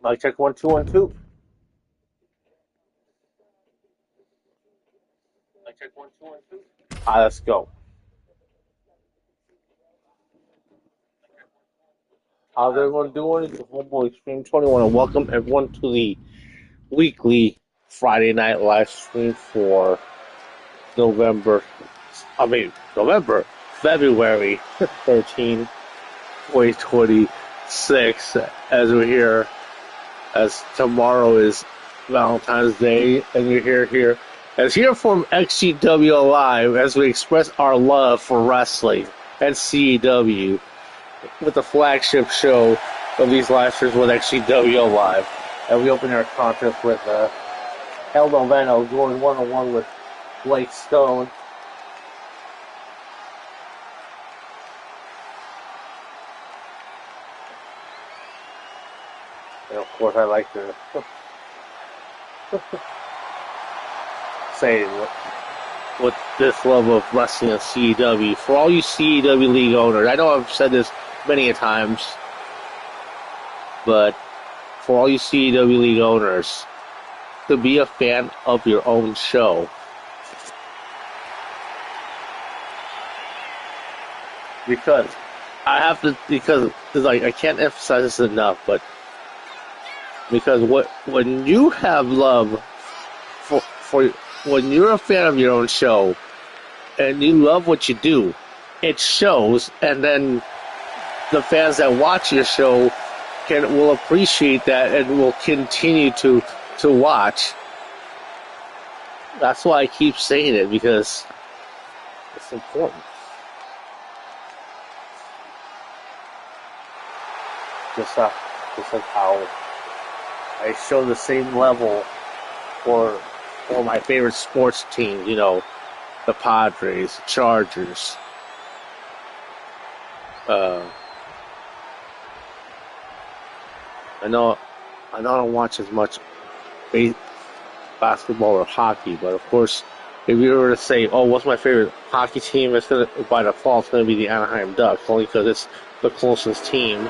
Mic check 1 2 1 2. Mic check 1 2 1 2. Alright, let's go. How's everyone doing? It's your homeboy XtremeTony. I want to welcome everyone to the weekly Friday night live stream for February 13, 2026. As we're here, as tomorrow is Valentine's Day, and you're here. As here from XGWL Live, as we express our love for wrestling and CEW with the flagship show of these live streams with XGWL Live. And we open our contest with El Noveno going 1-on-1 with Blake Stone. And of course, I like to say with this love of wrestling and CEW, for all you CEW league owners, I know I've said this many a times, but for all you CEW league owners, to be a fan of your own show, because I can't emphasize this enough, but because when you have love for when you're a fan of your own show and you love what you do, it shows, and then the fans that watch your show will appreciate that and will continue to watch. That's why I keep saying it, because it's important. Just like how I show the same level for my favorite sports teams, the Padres, the Chargers. I know I don't watch as much basketball or hockey, but of course, if you were to say, "Oh, what's my favorite hockey team?" by default, it's going to be the Anaheim Ducks, only because it's the closest team.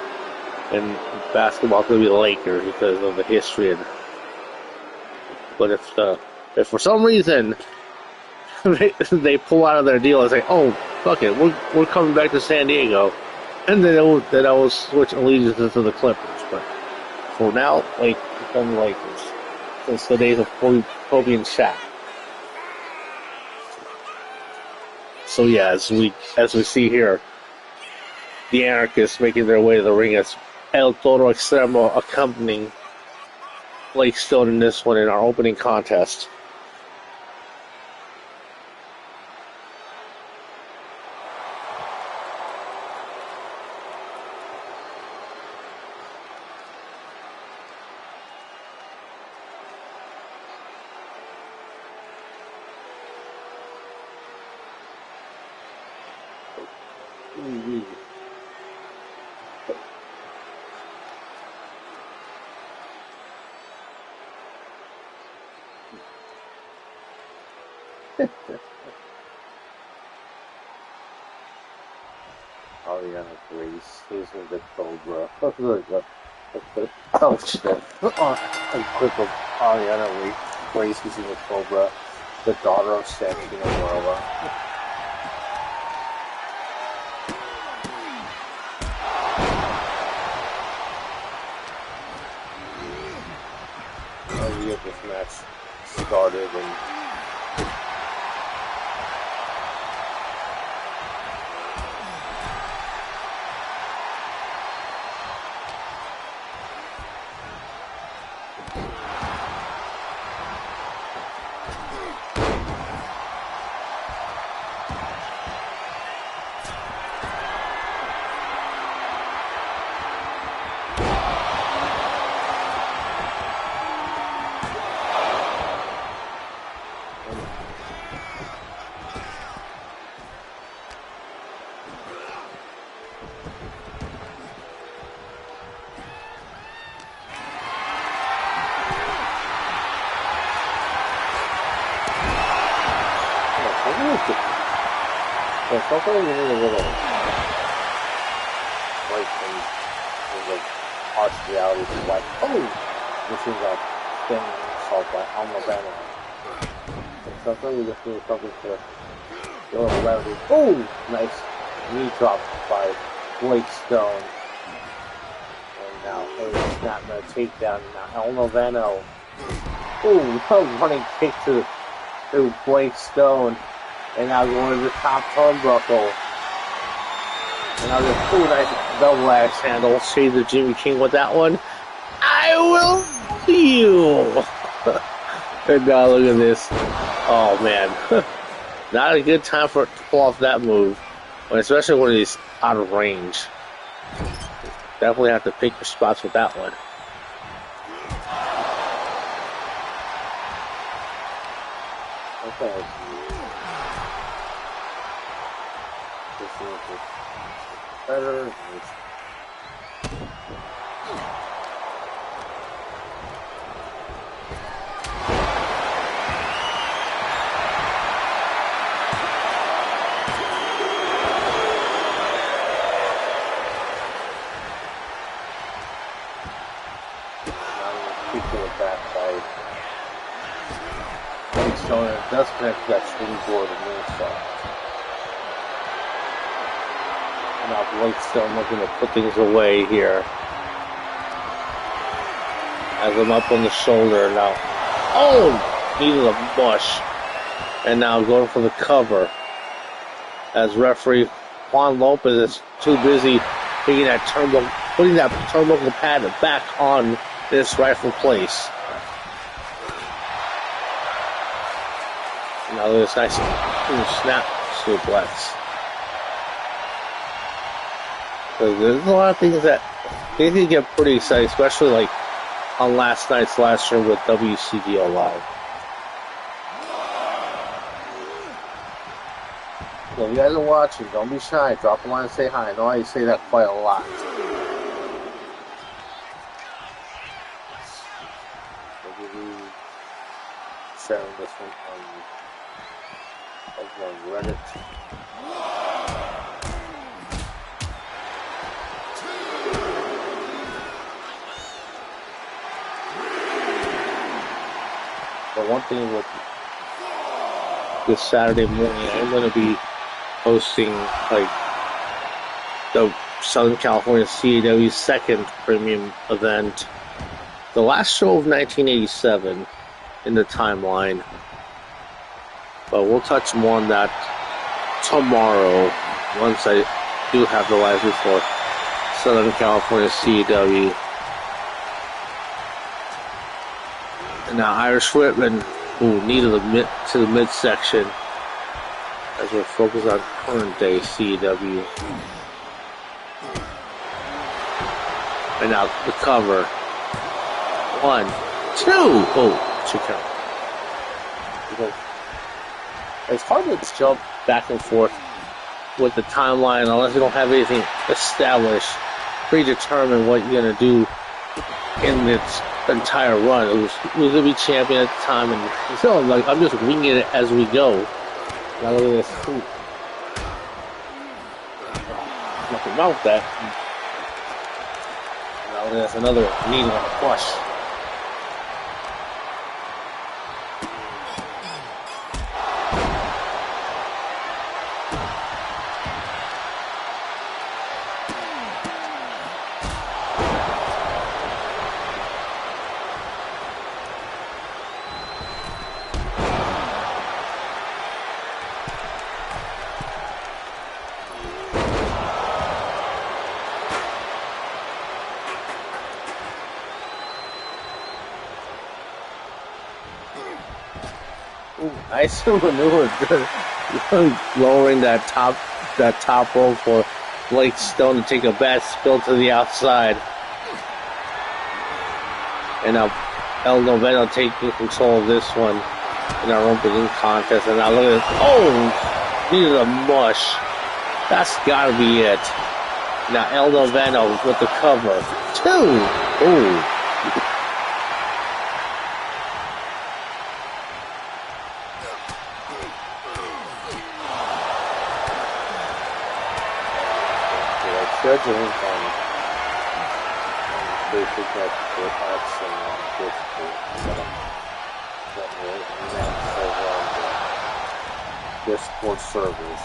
And basketball is going to be the Lakers because of the history. But if for some reason they pull out of their deal and say, "Oh, fuck it, we're coming back to San Diego," and then I will switch allegiances to the Clippers. But for now, it's been the Lakers since the days of Kobe and Shaq. So yeah, as we see here, the Anarchists making their way to the ring as El Toro Extremo accompanying Blake Stone in this one in our opening contest. Ariana Grace using the Cobra. Oh shit. A clip of Ariana Grace using the Cobra, the daughter of Santino Marella. As we get this match started, and Yeah, sometimes you need a little break from the harsh reality of like, oh, this is a thing assault by Alabama. And sometimes you just need something to go around it. Oh, nice knee drop by Blake Stone. And now Harry snapping a takedown. Now El Noveno. Ooh, a running kick to Blake Stone. And now going to the top turnbuckle. And now this nice double axe handle. Shades of Jimmy King with that one. I will you. And now look at this. Oh man. Not a good time for it to pull off that move. Especially when he's out of range. Definitely have to pick your spots with that one. Okay. This is better. It does connect to that springboard and moonsault. And now Blake's still looking to put things away here. As I'm up on the shoulder now. Oh! Needed a mush. And now going for the cover. As referee Juan Lopez is too busy putting that turnbuckle pad back on this rightful place. Now look at this nice snap suplex. So there's a lot of things that they can get pretty exciting, especially like on last night's live stream with WCGO Live. So if you guys are watching, don't be shy. Drop a line and say hi. I know I say that quite a lot. We'll be sharing this one on Reddit. But one thing with this Saturday morning, I'm going to be hosting like the Southern California CAW's second premium event, the last show of 1987 in the timeline. But we'll touch more on that tomorrow once I do have the live for Southern California CAW. And now Irish Whitman, who needed to the midsection as we're focused on current day CAW. And now the cover. 1, 2. Oh, check out. It's hard to jump back and forth with the timeline unless you don't have anything established, predetermined what you're going to do in its entire run. It was going to be champion at the time, and so like I'm just winging it as we go. Now look at this. Ooh. Nothing wrong with that. Now look at this, another needle on the push. Nice maneuver, lowering that top rope for Blake Stone to take a bad spill to the outside. And now El Noveno taking control of this one in our opening contest. And now look at this. Oh, needed a mush. That's gotta be it. Now El Noveno with the cover. 2. Ooh. schedule on basic X and basically Discord servers.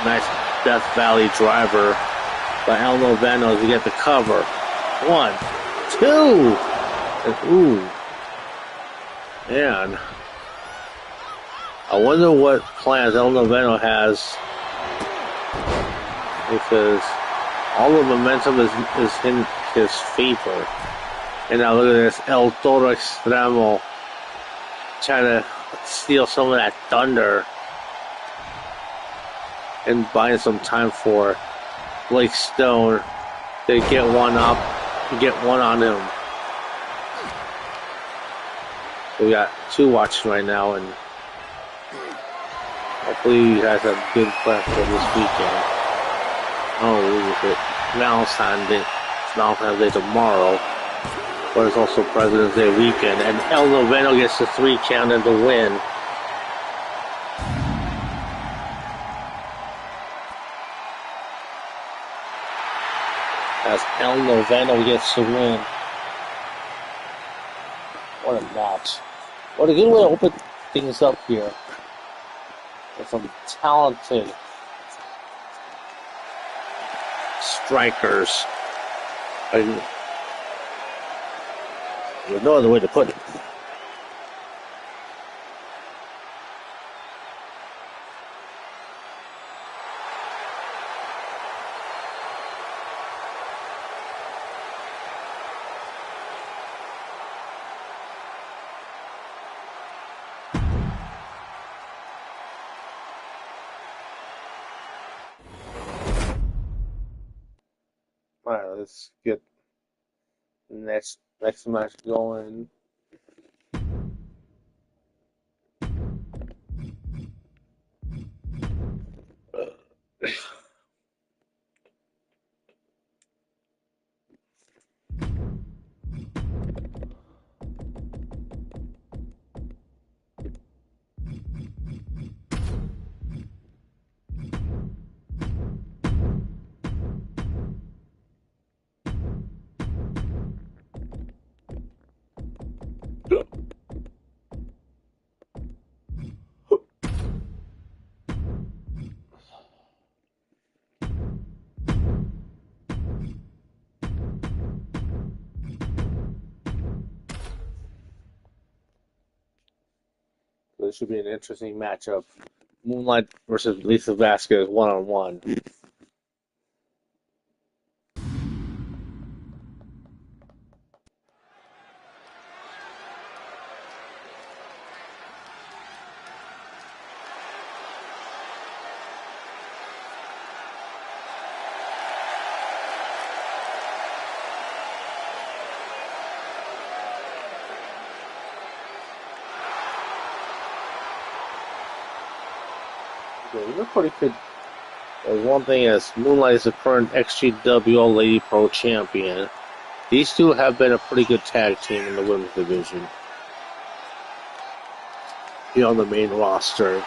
Nice Death Valley driver by El Noveno to get the cover. 1, 2, and ooh. Man, I wonder what plans El Noveno has, because all the momentum is in his favor. And now look at this, El Toro Extremo trying to steal some of that thunder and buying some time for Blake Stone to get one up, get one on him. We got 2 watching right now, and hopefully you guys have good plans for this weekend. Oh, look at Valentine's Day. It's Valentine's Day tomorrow, but it's also President's Day weekend, and El Noveno gets the 3 count and the win. As El Noveno gets the win. What a match. What a good way to open things up here. With some talented strikers. There's no other way to put it. Alright, let's get the next match going. This should be an interesting matchup. Moonlight versus Lisa Vasquez 1-on-1. They're pretty good. One thing is, Moonlight is the current XGWL Lady Pro Champion. These two have been a pretty good tag team in the women's division. Here on the main roster.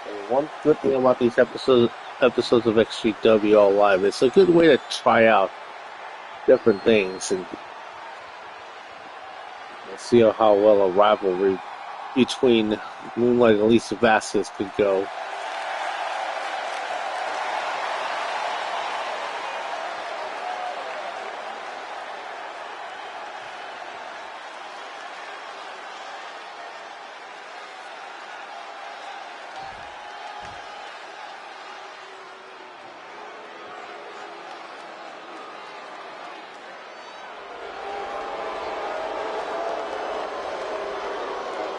And one good thing about these episodes of XGWL Live, it's a good way to try out different things and see how well a rivalry between Moonlight and Lisa Vasquez could go.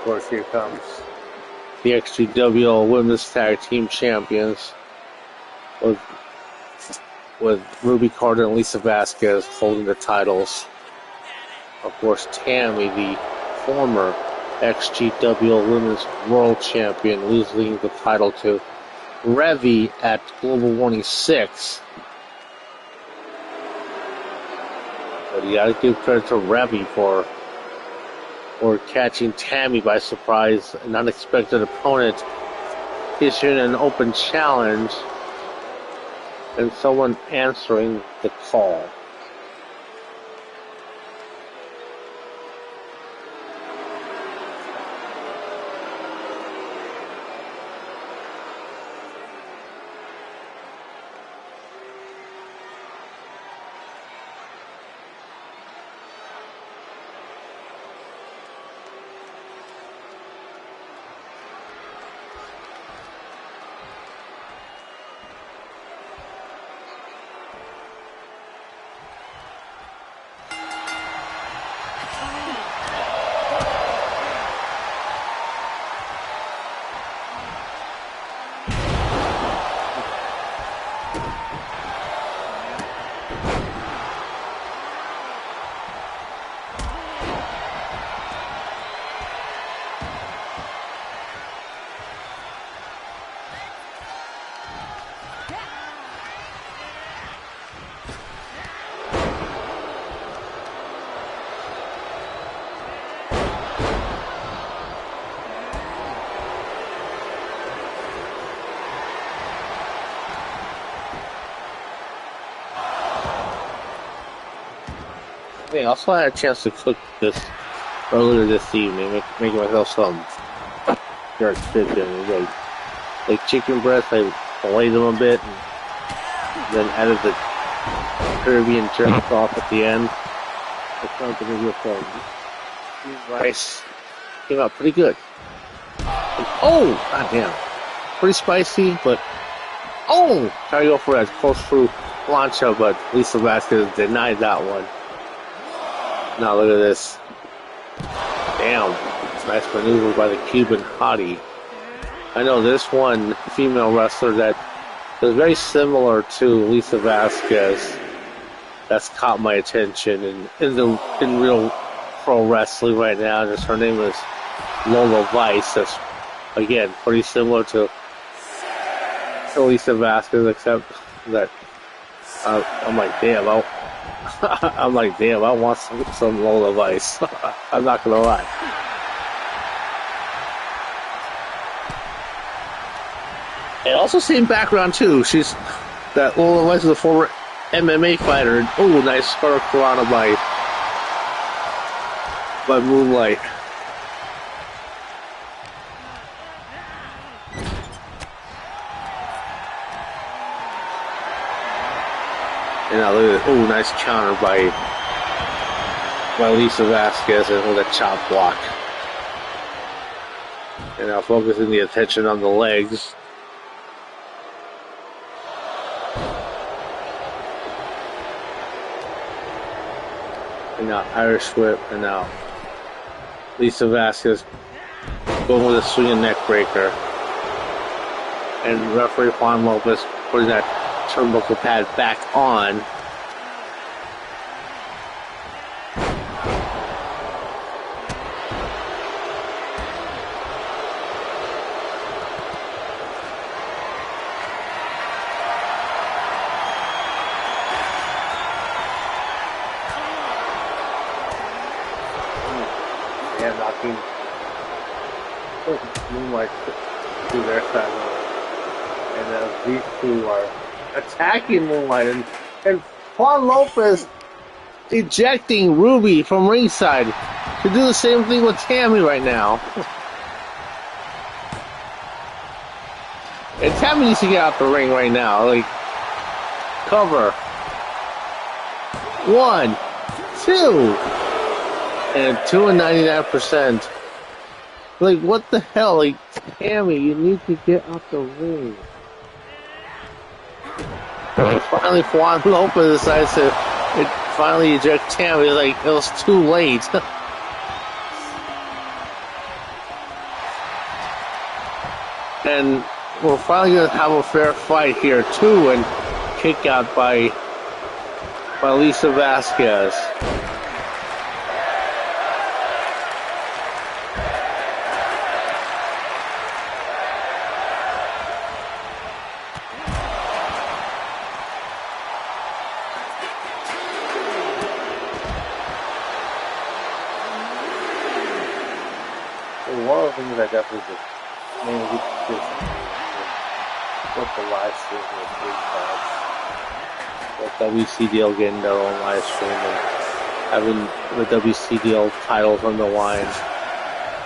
Of course, here comes the XGWL Women's Tag Team Champions with Ruby Carter and Lisa Vasquez holding the titles. Of course, Tammy, the former XGWL Women's World Champion, losing the title to Revy at Global Warning 6. But you gotta give credit to Revy for catching Tammy by surprise, an unexpected opponent, issuing an open challenge, and someone answering the call. I also had a chance to cook this earlier this evening, making myself some jerk chicken. Like chicken breast, I filleted them a bit, and then added the Caribbean jerk sauce at the end. I tried to do some rice. Came out pretty good. And, oh, goddamn. Pretty spicy, but tried to go for that close through plancha, but Lisa Vasquez denied that one. Now look at this. Damn. Nice maneuver by the Cuban hottie. I know this one female wrestler that is very similar to Lisa Vasquez that's caught my attention in real pro wrestling right now. Just her name is Lola Vice. That's again pretty similar to Lisa Vasquez, except that I'm like, damn, I want some Lola Vice. I'm not gonna lie. And also same background too. She's that Lola Vice is a former MMA fighter. Oh, nice spark Corona by Moonlight. And now look at this. Oh, nice counter by Lisa Vasquez and with a chop block. And now focusing the attention on the legs. And now Irish whip, and now Lisa Vasquez going with a swinging neck breaker. And referee Juan Lopez putting that turnbuckle pad back on. Yeah, knocking Moonlight to their side. And these two are attacking Moonlight, and Juan Lopez ejecting Ruby from ringside to do the same thing with Tammy right now. And Tammy needs to get out the ring right now. Like, cover. 1, 2, and 2 and 99%. Like, what the hell? Like, Tammy, you need to get out the ring. Finally, Juan Lopez decides to finally eject Tammy. Like, it was too late. And we're finally going to have a fair fight here, too, and kick out by Lisa Vasquez. with the live stream with big cards. With WCDL getting their own live stream and having the WCDL titles on the line.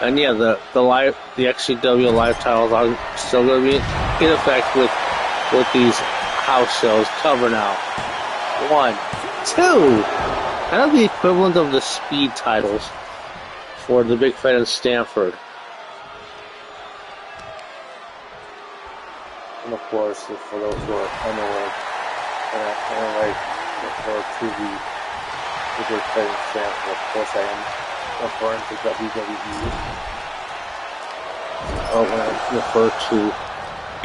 And yeah, the XGWL live titles are still going to be in effect with these house shows. Cover now. 1, 2. Kind of the equivalent of the speed titles for the Big Fat in Stanford. And of course, for those who are unaware, and I refer to the Big Fat in Stanford, of course I am referring to WWE. Or when I refer to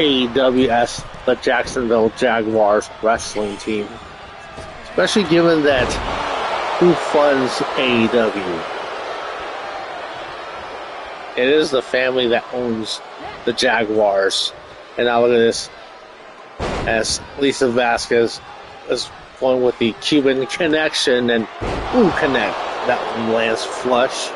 AEW as the Jacksonville Jaguars wrestling team. Especially given that who funds AEW? It is the family that owns the Jaguars. And now look at this, as Lisa Vasquez is going with the Cuban connection and connect. That one lands flush.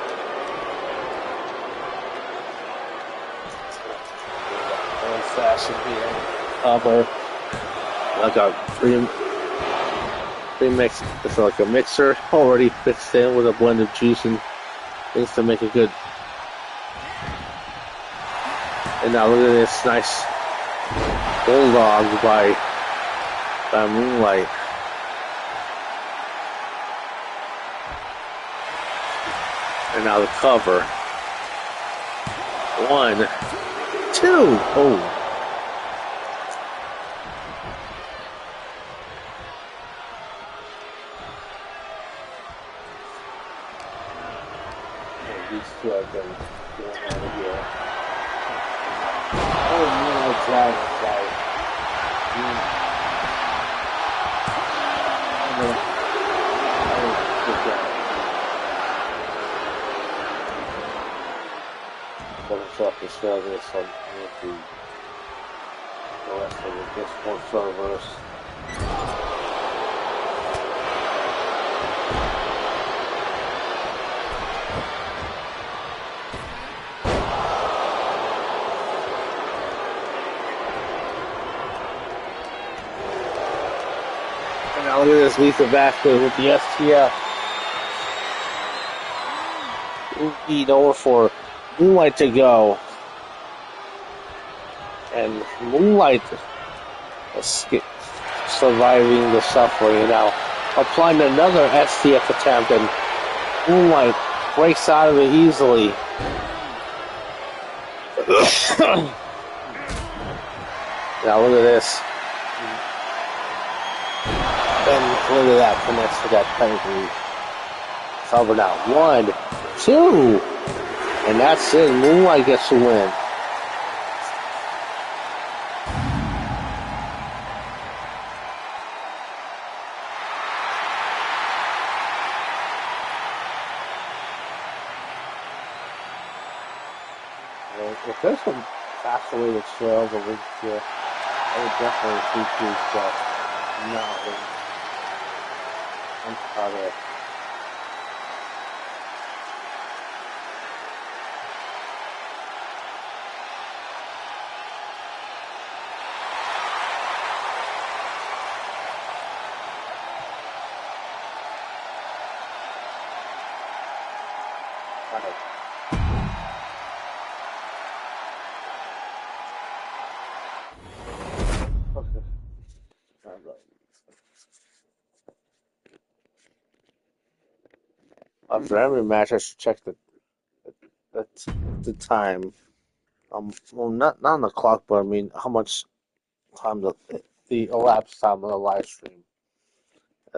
Old fashioned here. Cover. Like a pre-mix. It's like a mixer already mixed in with a blend of juice and things to make it good. And now look at this nice bulldog by Moonlight. And now the cover. 1, 2. Oh. These two have been going on here. Oh, Moonlight Dragon guy. To show this on the rest of the Discord servers. And now look at this Lisa Vasquez with the STF. Lead over for Moonlight to go. And Moonlight surviving the suffering. And now applying another STF attempt, and Moonlight breaks out of it easily. Now look at this. And look at that, connects to that pedigree. Cover now. 1, 2. And that's it. Moonlight gets the win. If there's some faster way to trail the league here, I would definitely appreciate that. No, I'm proud of it. After every match, I should check the time. Well, not on the clock, but I mean how much time the elapsed time of the live stream.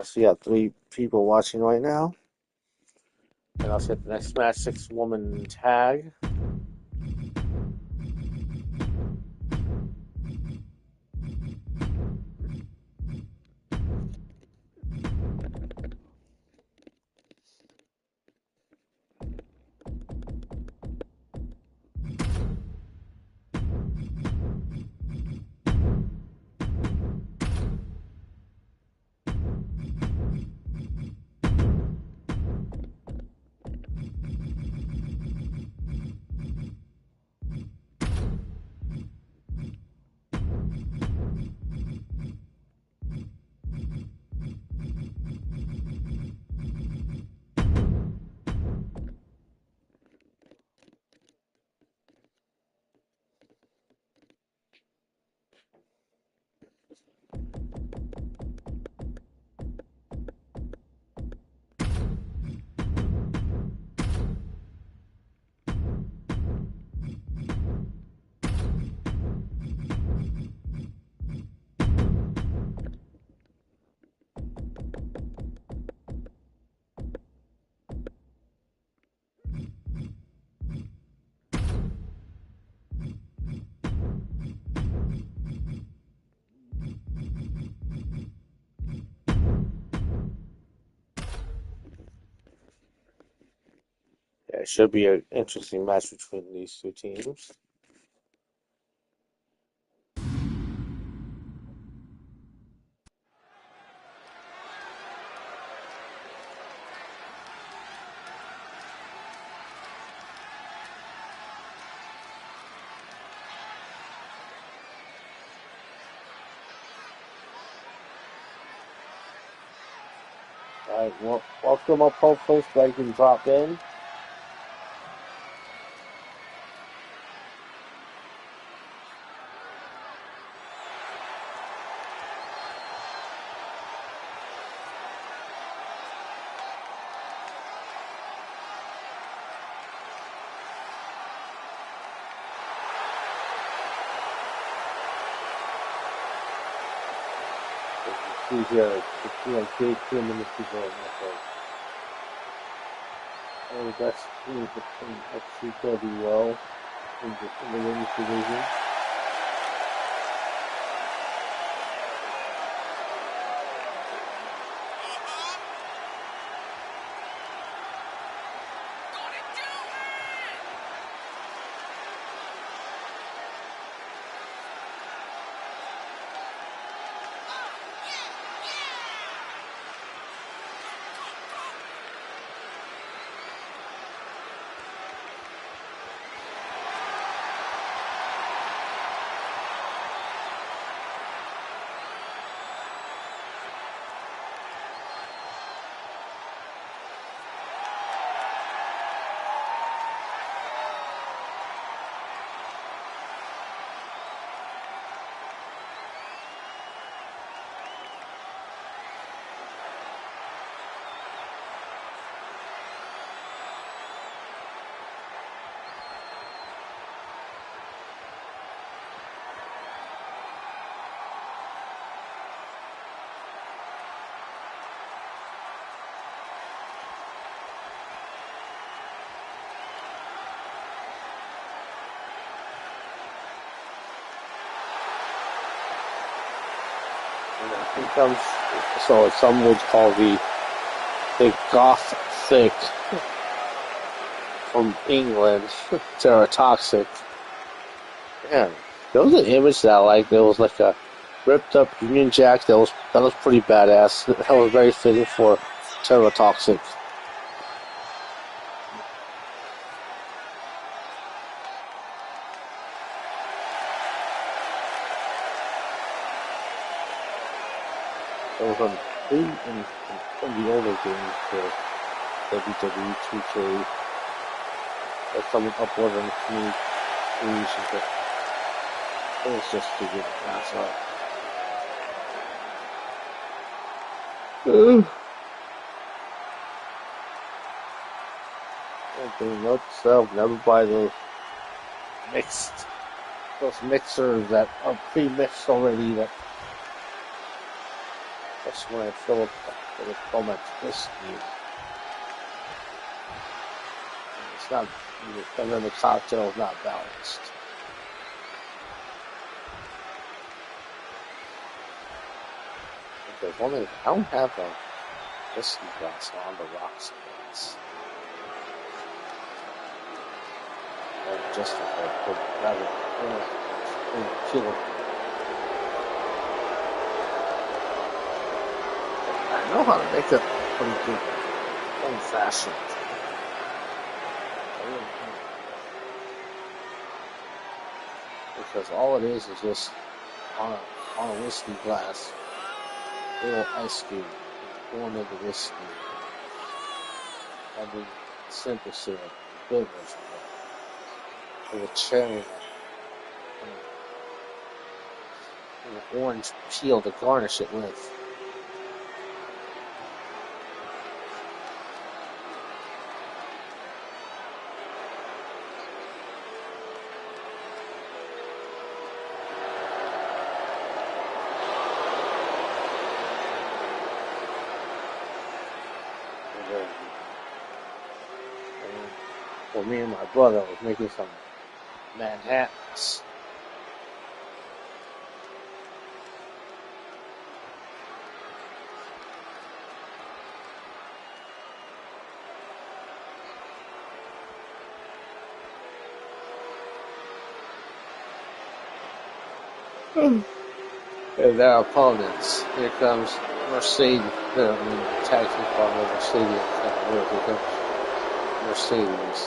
So yeah, 3 people watching right now, and I'll set the next match, 6-woman tag. It should be an interesting match between these two teams. Alright, well, welcome up, hopefully, so I can drop in. See here, it's like 2 minutes to go. One of the best teams in XGWL in the women's division. It comes, so some would call the Gothic from England, Terratoxic. Yeah, there was an image that I liked. There was like a ripped up Union Jack that was pretty badass. That was very fitting for Terratoxic. It was on the older games for WWE2k. That's someone uploaded on me. But it was just to get the pass up. Note to self, never buy those mixers that are pre-mixed already. That's when I fill up the Comex whiskey. It's not, and then the cocktail is not balanced. There's one thing, I don't have a whiskey glass on the rocks glass. Just rather killer. I know how to make it pretty good old fashioned. Because all it is just on a whiskey glass, a little ice cube, pouring into whiskey, and then simple syrup, bitters, with a cherry and an orange peel to garnish it with. For me and my brother was making some Manhattans. And their opponents. Here comes Mercedes. Tag team partner Mercedes. Here comes Mercedes.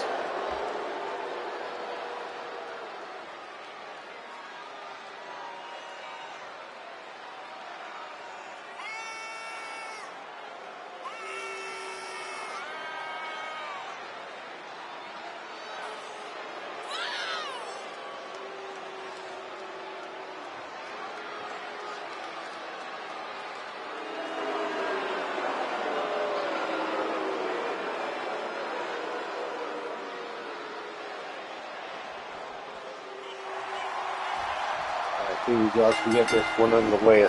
Here we go to get this one on the way.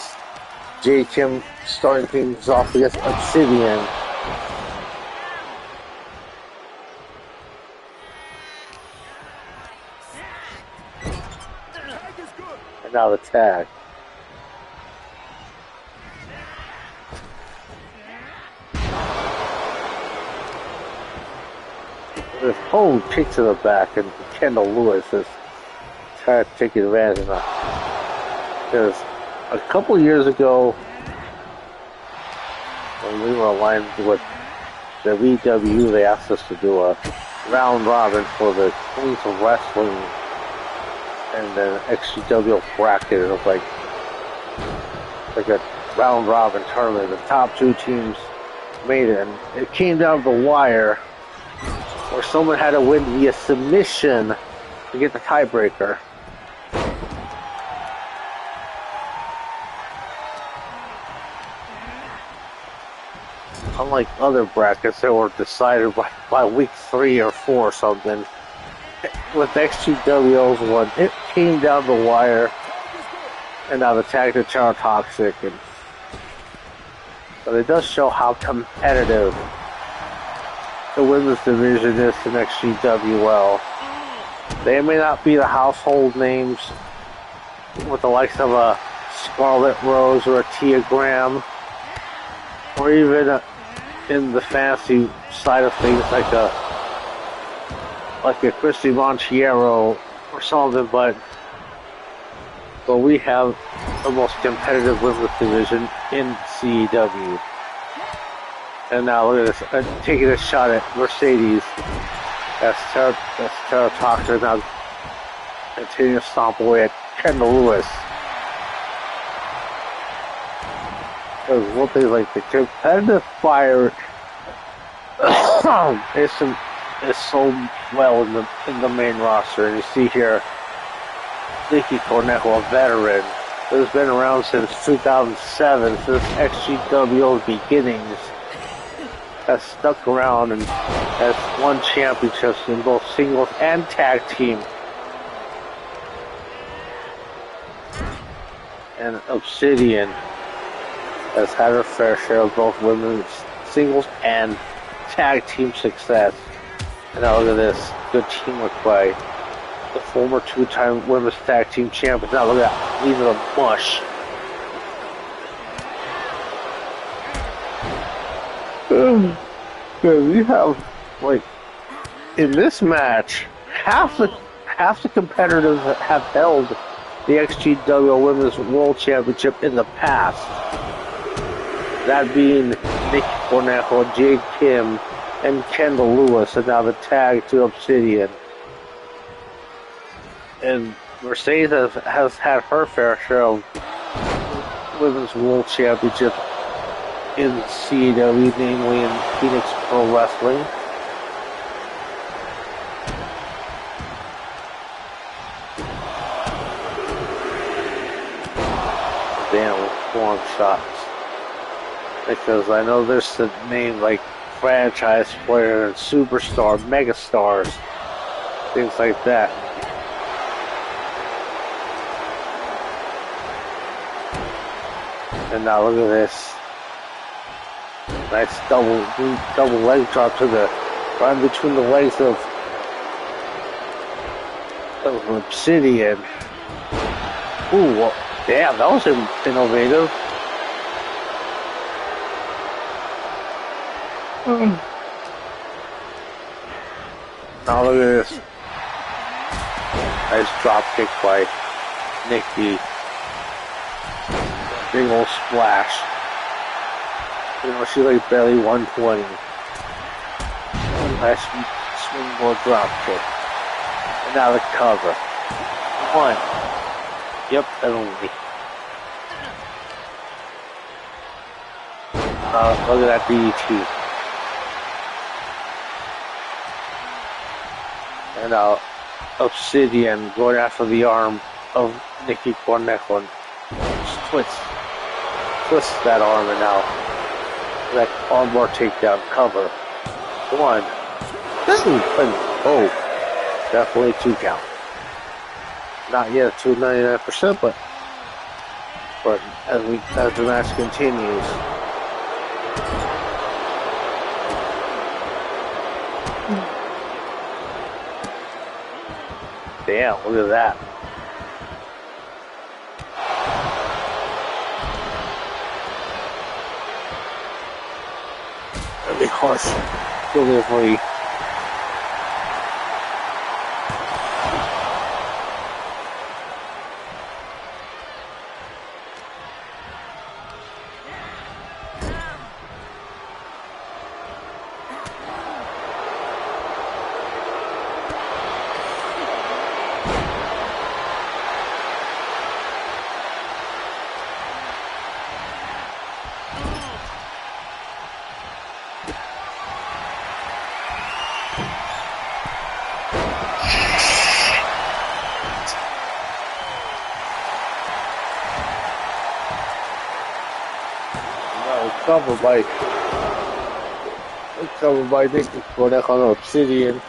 J. Kim starting things off against Obsidian. And now the tag. This whole kick to the back, and Kendall Lewis is trying to take advantage of that. Because a couple years ago, when we were aligned with the VW, they asked us to do a round robin for the Queens of Wrestling and then XGWL bracket. It was like a round robin tournament. The top two teams made it, and it came down to the wire where someone had to win via submission to get the tiebreaker. Unlike other brackets that were decided by week 3 or 4 or something, with XGWL's one, it came down the wire, and now the tag to Char Toxic. But it does show how competitive the women's division is in XGWL. They may not be the household names with the likes of a Scarlett Rose or a Tia Graham, or even in the fantasy side of things like a Christy Montiero or something, but we have the most competitive women's division in CEW. And now look at this, taking a shot at Mercedes. That's Tara Toxer now continuing to stomp away at Kendall Lewis. Because one thing, like the competitive fire is so well in the main roster. And you see here, Nikki Cornejo, a veteran, who's been around since 2007, since XGW's beginnings, has stuck around and has won championships in both singles and tag team. And Obsidian has had her fair share of both women's singles and tag team success. And now look at this, good teamwork by the former 2-time women's tag team champions. Now look at that, leaving a mush. We have, like, in this match, half the competitors have held the XGWL Women's World Championship in the past. That being Nikki Cornejo, Jade Kim, and Kendall Lewis, and now the tag to Obsidian. And Mercedes has had her fair share of Women's World Championship in CEW, namely in Phoenix Pro Wrestling. Damn, forearm shots. Because I know there's the name like franchise player and superstar, megastars, things like that. And now look at this. Nice double leg drop to the right between the legs of Obsidian. Ooh, well, damn, that was innovative. Now look at this. Nice drop kick by Nikki. big old splash. You know, she's like barely 120. Nice swingboard drop kick. And now the cover. One. Yep, penalty. Look at that DDT. And Obsidian going after the arm of Nikki Cornecon. Twists that arm, and now that armbar takedown cover. One. Oh, definitely 2 count. Not yet to 99%, but as the match continues. Damn, look at that. That'd be harsh delivery. Covered by Nikki Cornecon on Obsidian.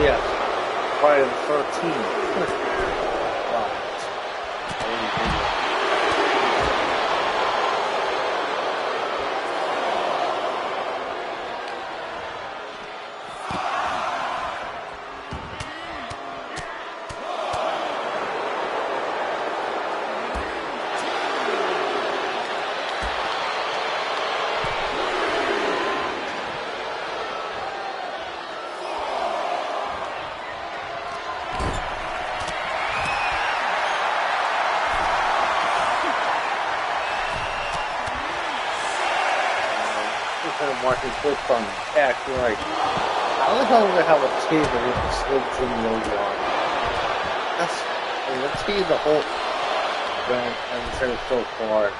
yes. Friday the 13th. Wow. Kind of marking clips on X, you're like, I like how we're gonna have a table with the Slim Jim logo on. Let's see the whole brand and so far.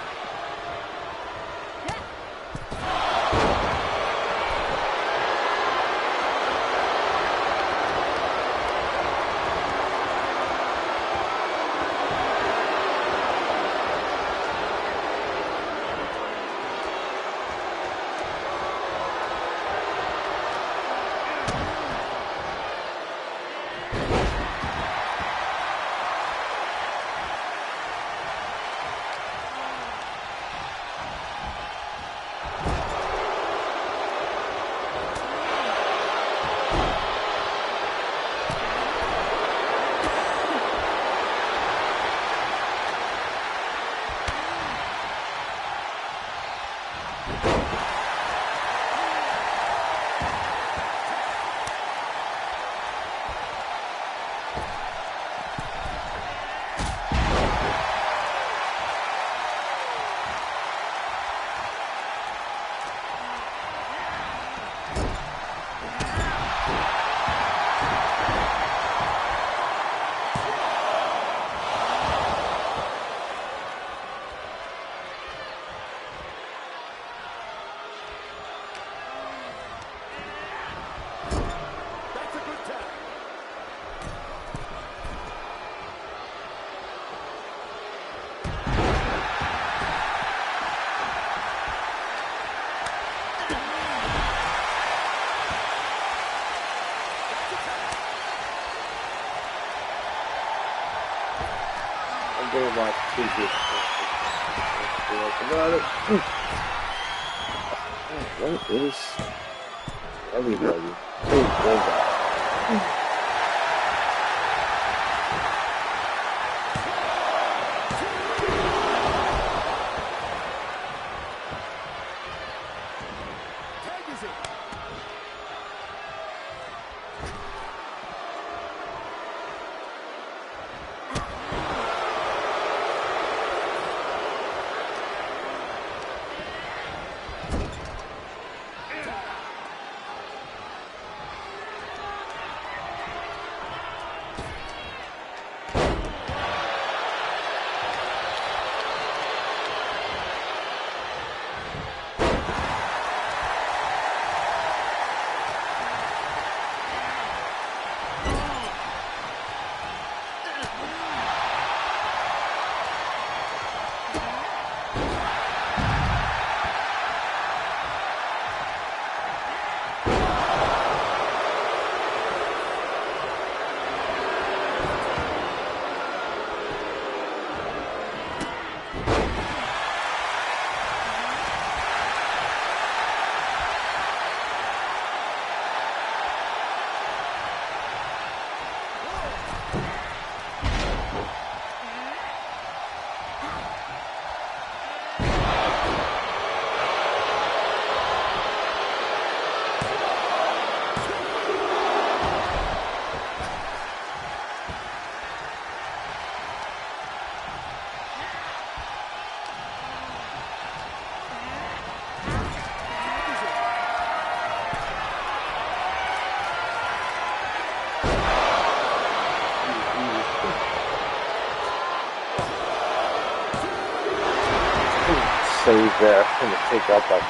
Go watch TV. About it. What is everybody? Save there. I'm going to take up that.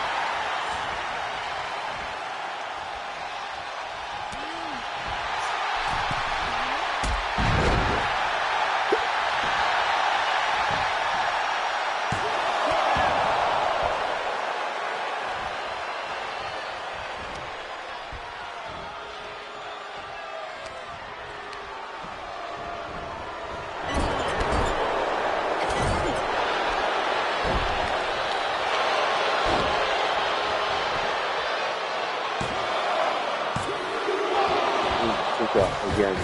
again.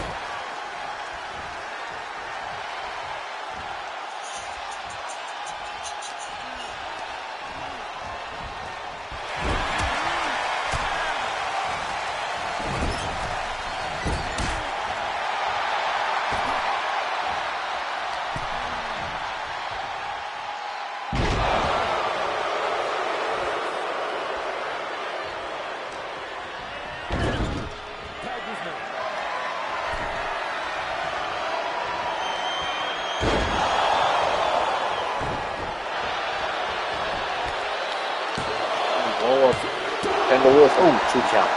And the Wolves, 2 count.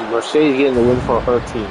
Mercedes getting the win for her team.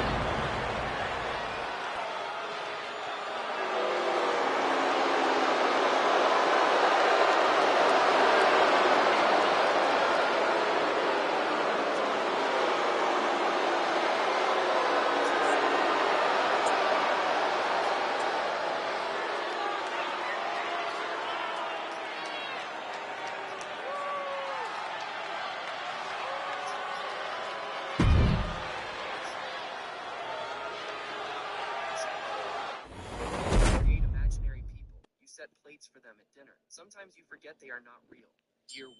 For them at dinner. Sometimes you forget they are not real. Year 1.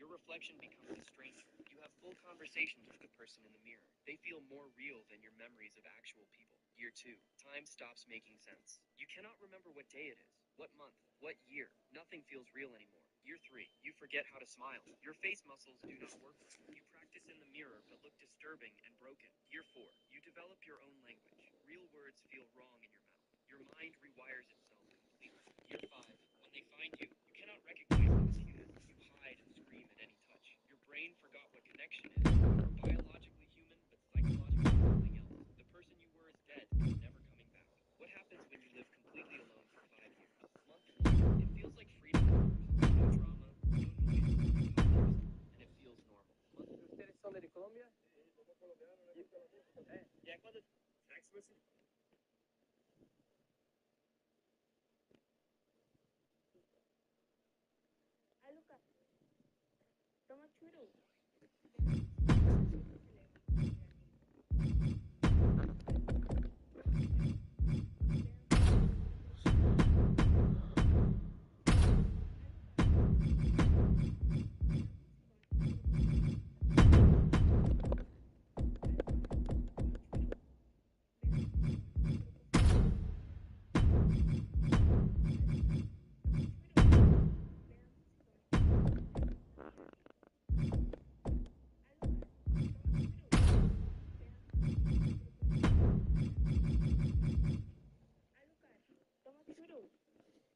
Your reflection becomes a stranger. You have full conversations with the person in the mirror. They feel more real than your memories of actual people. Year 2. Time stops making sense. You cannot remember what day it is, what month, what year. Nothing feels real anymore. Year 3. You forget how to smile. Your face muscles do not work. You practice in the mirror but look disturbing and broken. Year 4. You develop your own language. Real words feel wrong in your mouth. Your mind rewires itself completely. Year 5. When they find you, you cannot recognize them as human. You hide and scream at any touch. Your brain forgot what connection is. You are biologically human, but psychologically something else. The person you were is dead and is never coming back. What happens when you live completely alone for 5 years? Month 1. It feels like freedom at first. No drama, no noise, no politics, and it feels normal. ¿Ustedes son de Colombia? ¿Ya cuándo? Next listen. Toma churro.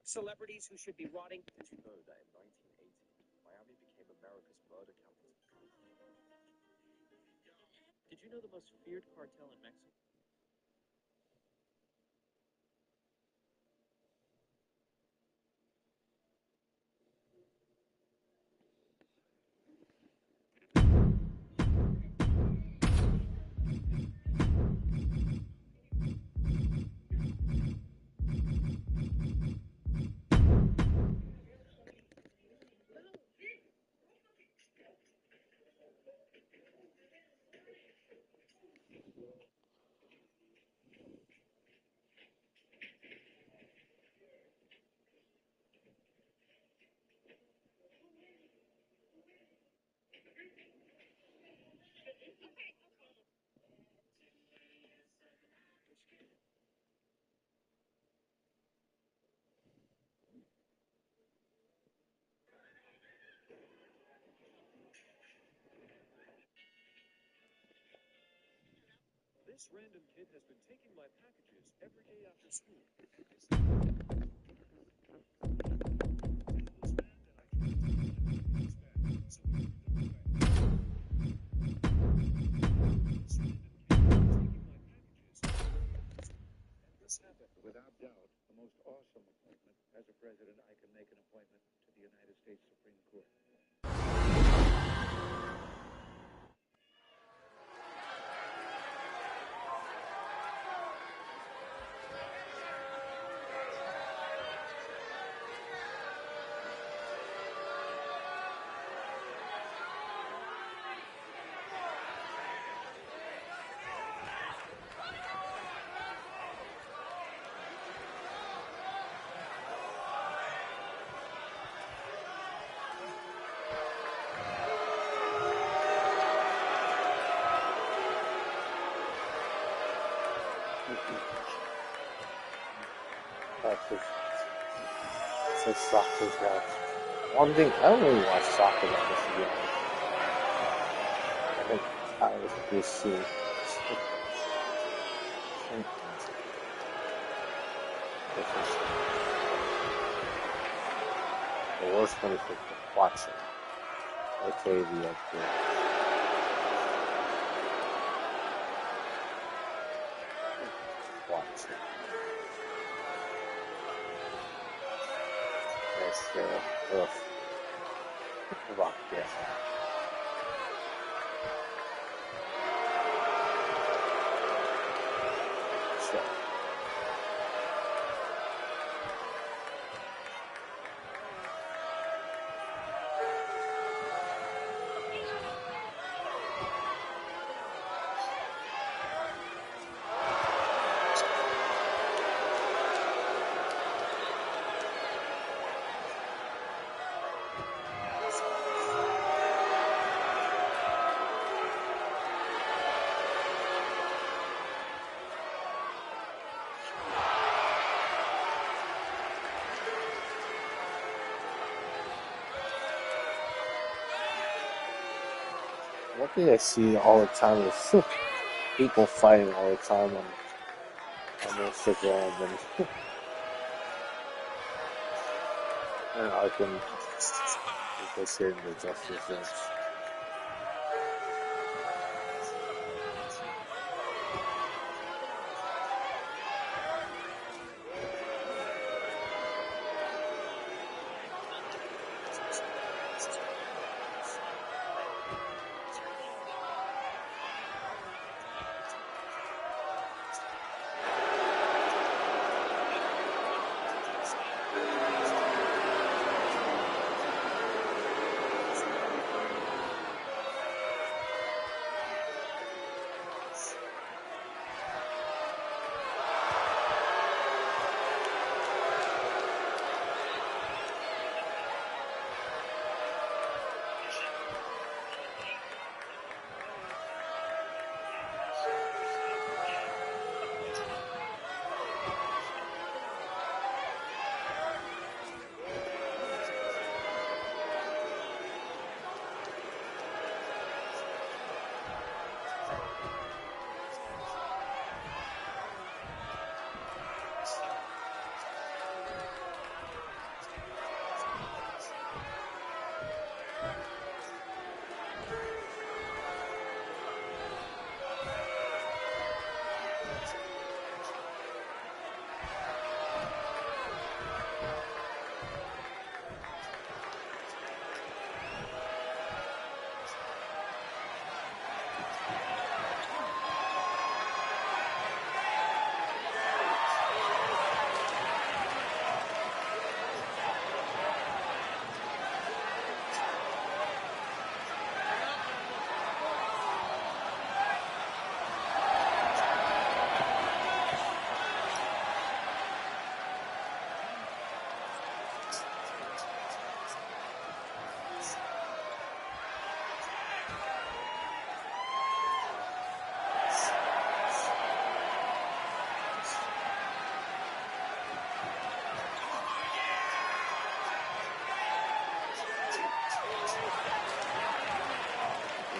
Celebrities who should be rotting. Did you know that in 1980, Miami became America's murder capital? Did you know the most feared cartel in Mexico? This random kid has been taking my packages every day after school. This happened. Without doubt, the most awesome appointment. As a president, I can make an appointment to the United States Supreme Court. It's a soccer match. One thing, I don't really watch soccer that much, to be honest. I think I was just seeing. The worst one is watching. Okay, the watching. That's rock, yeah. So. One thing I see all the time is people fighting all the time on Instagram and I can say the justice.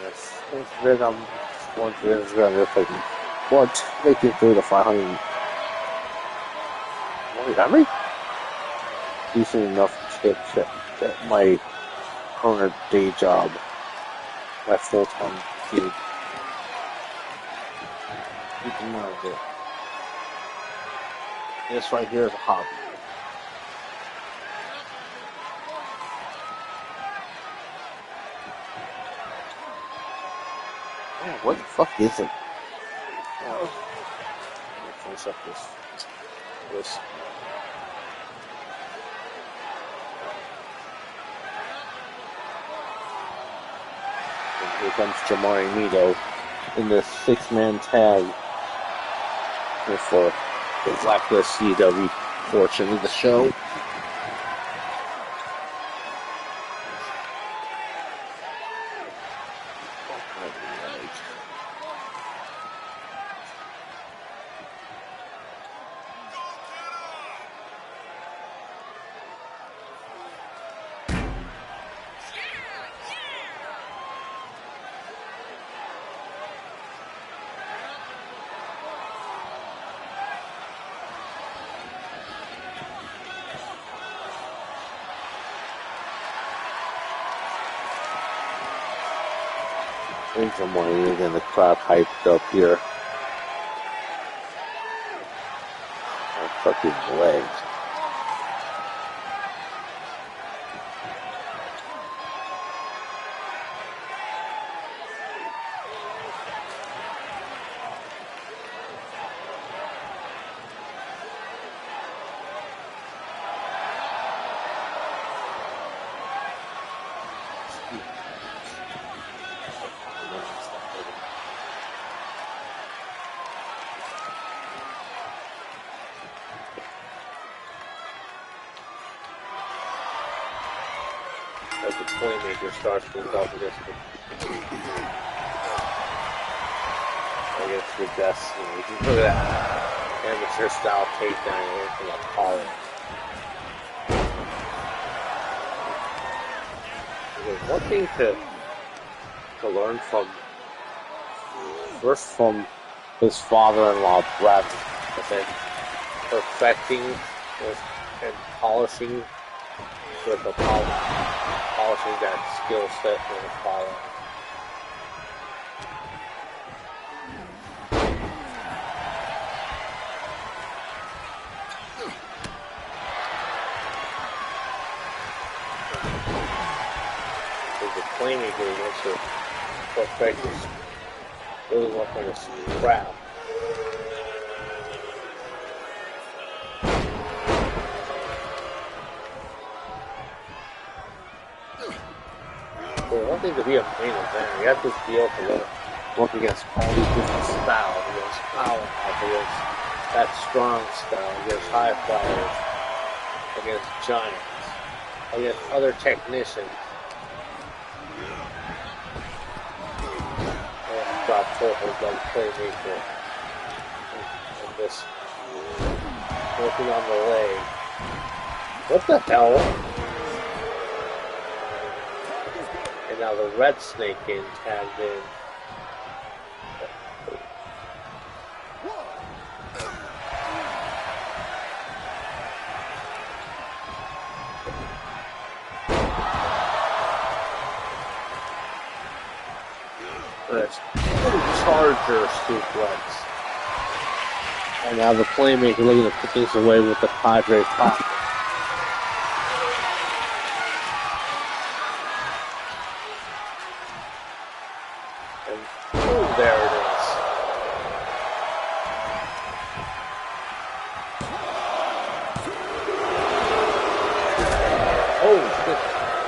Yes, it's very one thing is going to But making through the 500. Wait, I mean, decent enough to get my current day job, my full-time gig. Keep in mind that this right here is a hobby. Man, what the fuck is it? Oh. Let me finish up this. And here comes Jamari Mito in the 6-man tag for the Blacklist CAW portion of the show. Some money and the crowd hyped up here. My fucking legs. As the playmaker starts to move up against your destiny. You can look at that amateur style takedown from Apollo. There's one thing to learn from his father-in-law, Brett, and then perfecting and polishing with Apollo. Polishing that skill set in Apollo. As a playmaker, he wants to perfect his, really work on his craft. One thing to be a main event, you have to be able to work against all these different styles, against powerhouse, against that strong style, against high flyers, against giants, against other technicians. And drop forward like playmaker. And just working on the leg. What the hell? Now the Red Snake in tagged in. That's Charger suplex. And now the playmaker looking to put this away with the Padre pop. There it is. Oh, shit.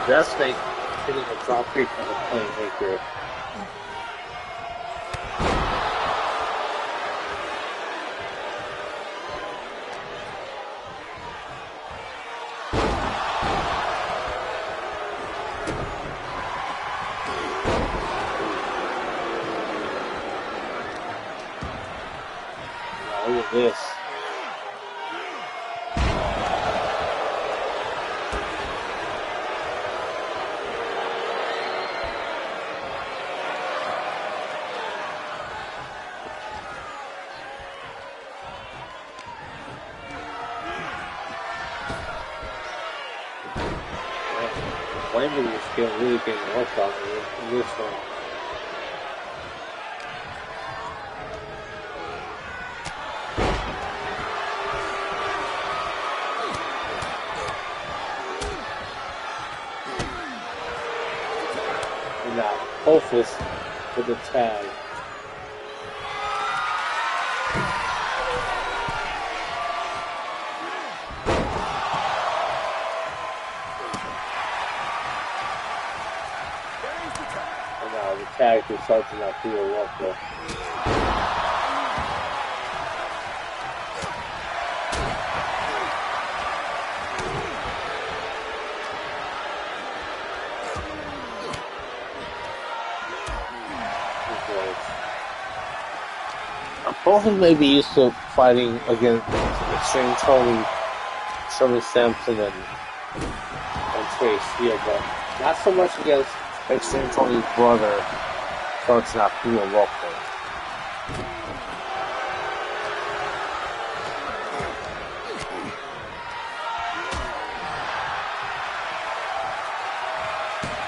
That snake hitting a drop kick on the playmaker. Look at this. Wayman is really getting worked on in this one. And now, Hofus with the tag. The tag to Sergeant Abdullah Walker. Both of them may be used to fighting against XtremeTony, Sherman Samson, and Trey Steele, but not so much against XtremeTony's brother, Sergeant Abdullah Walker.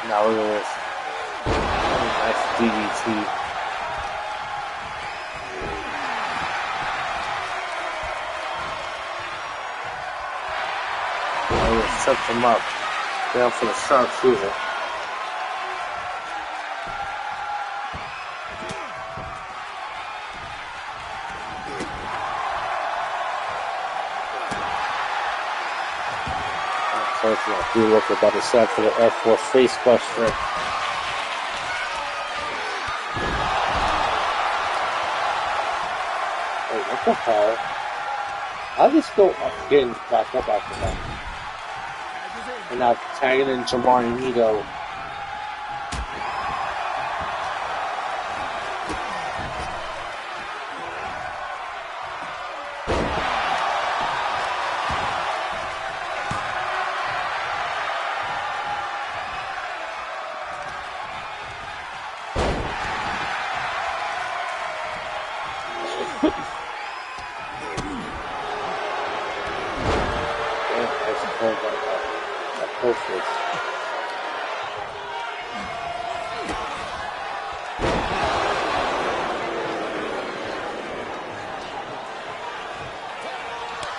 Now look at this. Nice DDT. Sets him up. Down for the sharpshooter. If you look about the set for the Air Force face buster. Wait, what the hell? I'll just go up, getting back up after that. And now tagging in Jamar and Nito.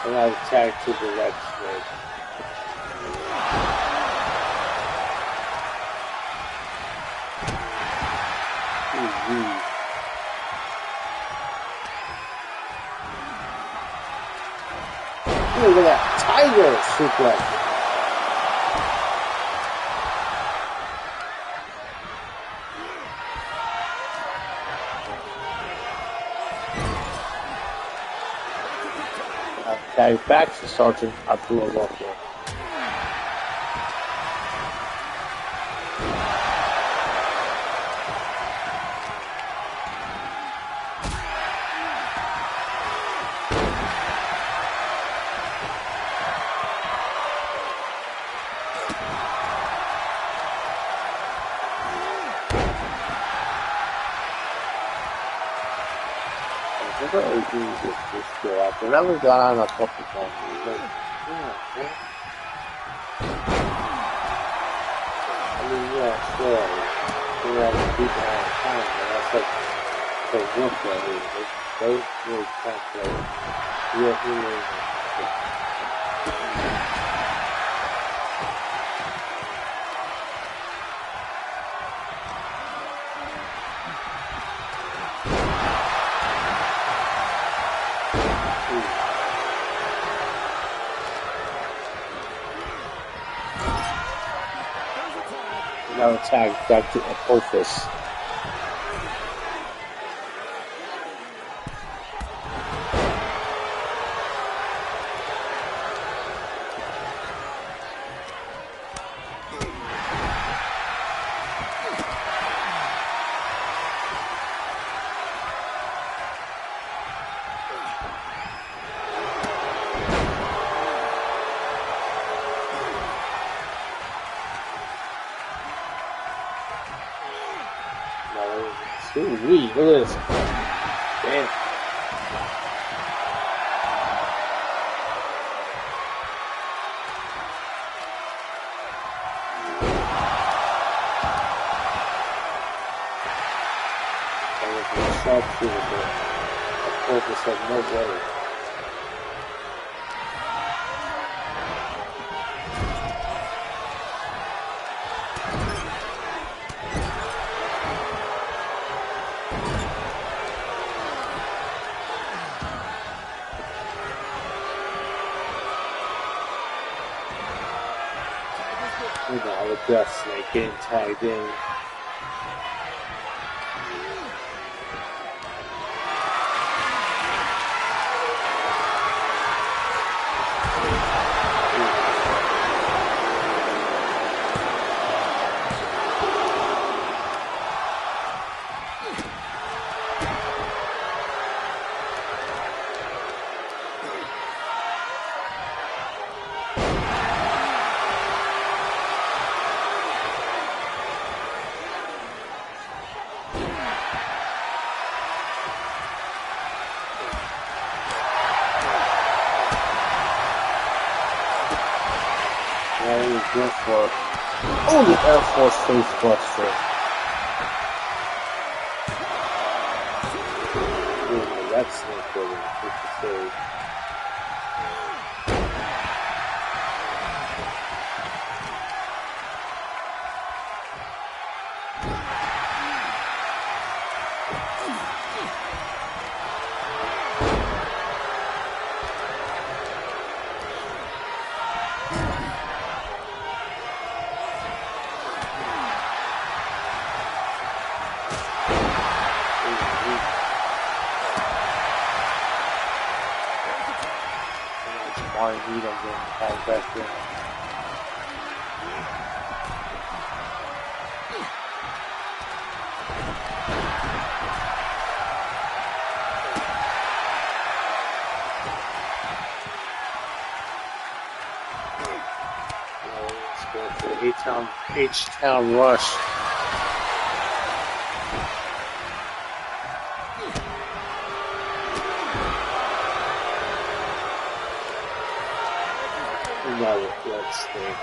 And now the tag to the right straight. Look at that tiger suplex. Tag back to Sergeant Abdullah Walker. I've never gone on a couple times. I mean, yeah, sure. We have people all the time, but that's like the work that is. They really calculate. Now tag back to Apophis. Look at this. Damn. Focus like no better. And now the Death Snake getting tagged in. Good for the Air Force face buster. Ooh, that snake building, good to say. Martin Heat on getting tagged back in. Let's go for the H-Town Rush. Let's see.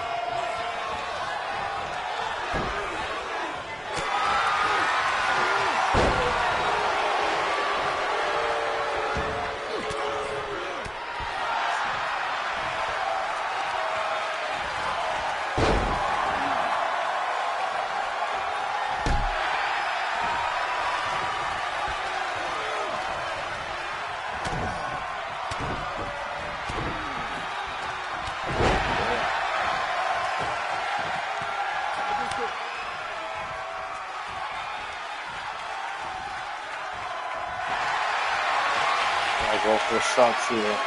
I go for a sharpshooter.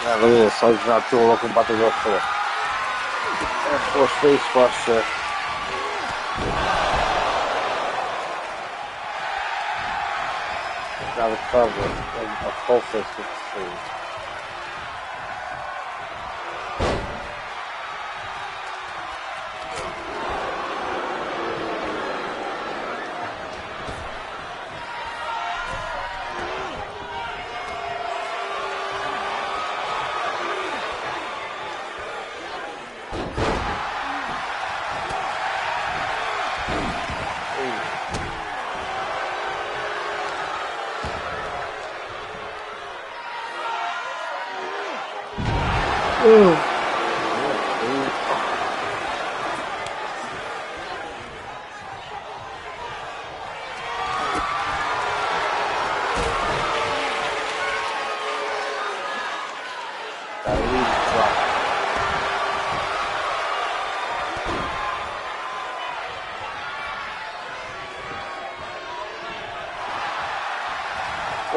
Yeah, look at this. Sergeant Abdul looking about to go for it. Air Force face buster. Now the cover of a full face with the sleeve.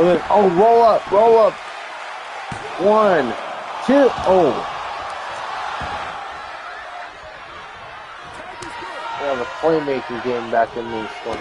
Oh, roll up, roll up. 1, 2, oh. Yeah, the playmaking game back in this one.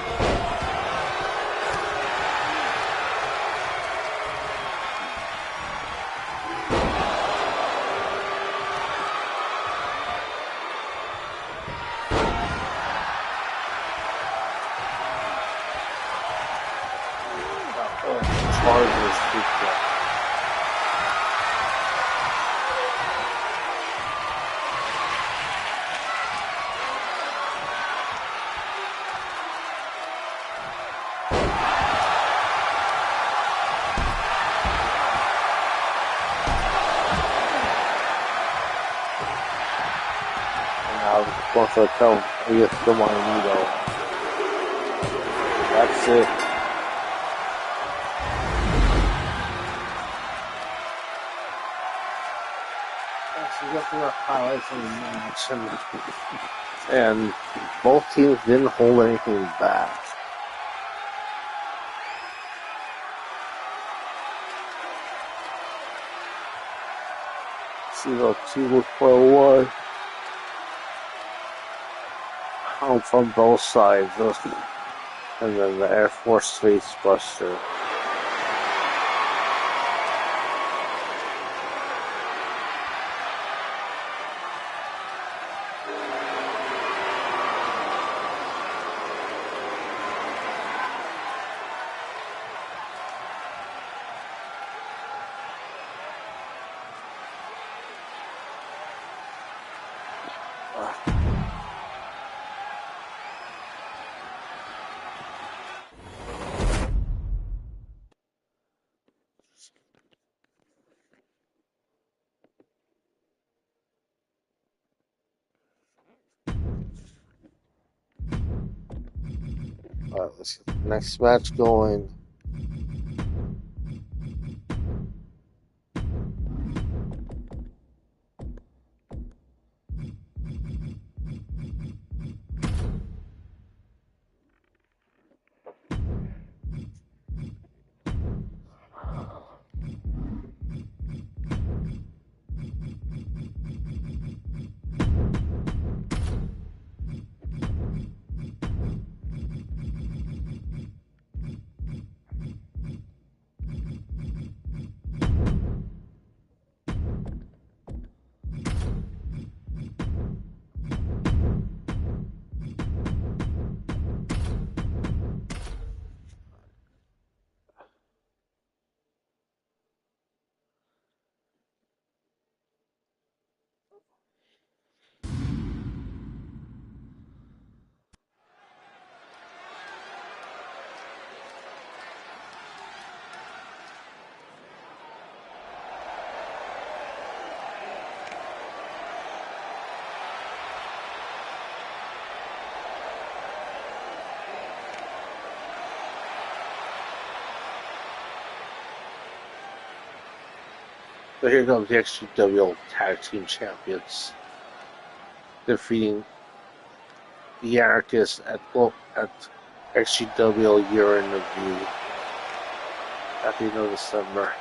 Once I tell we get the Magneto. That's it. Actually, just enough highlights from the match, and both teams didn't hold anything back. See the 2-1. From both sides, and then the Air Force Face Buster. Alright, let's get the next match going. So here comes the XGWL Tag Team Champions, defeating the Anarchists at XGWL Year in Review at the end of December.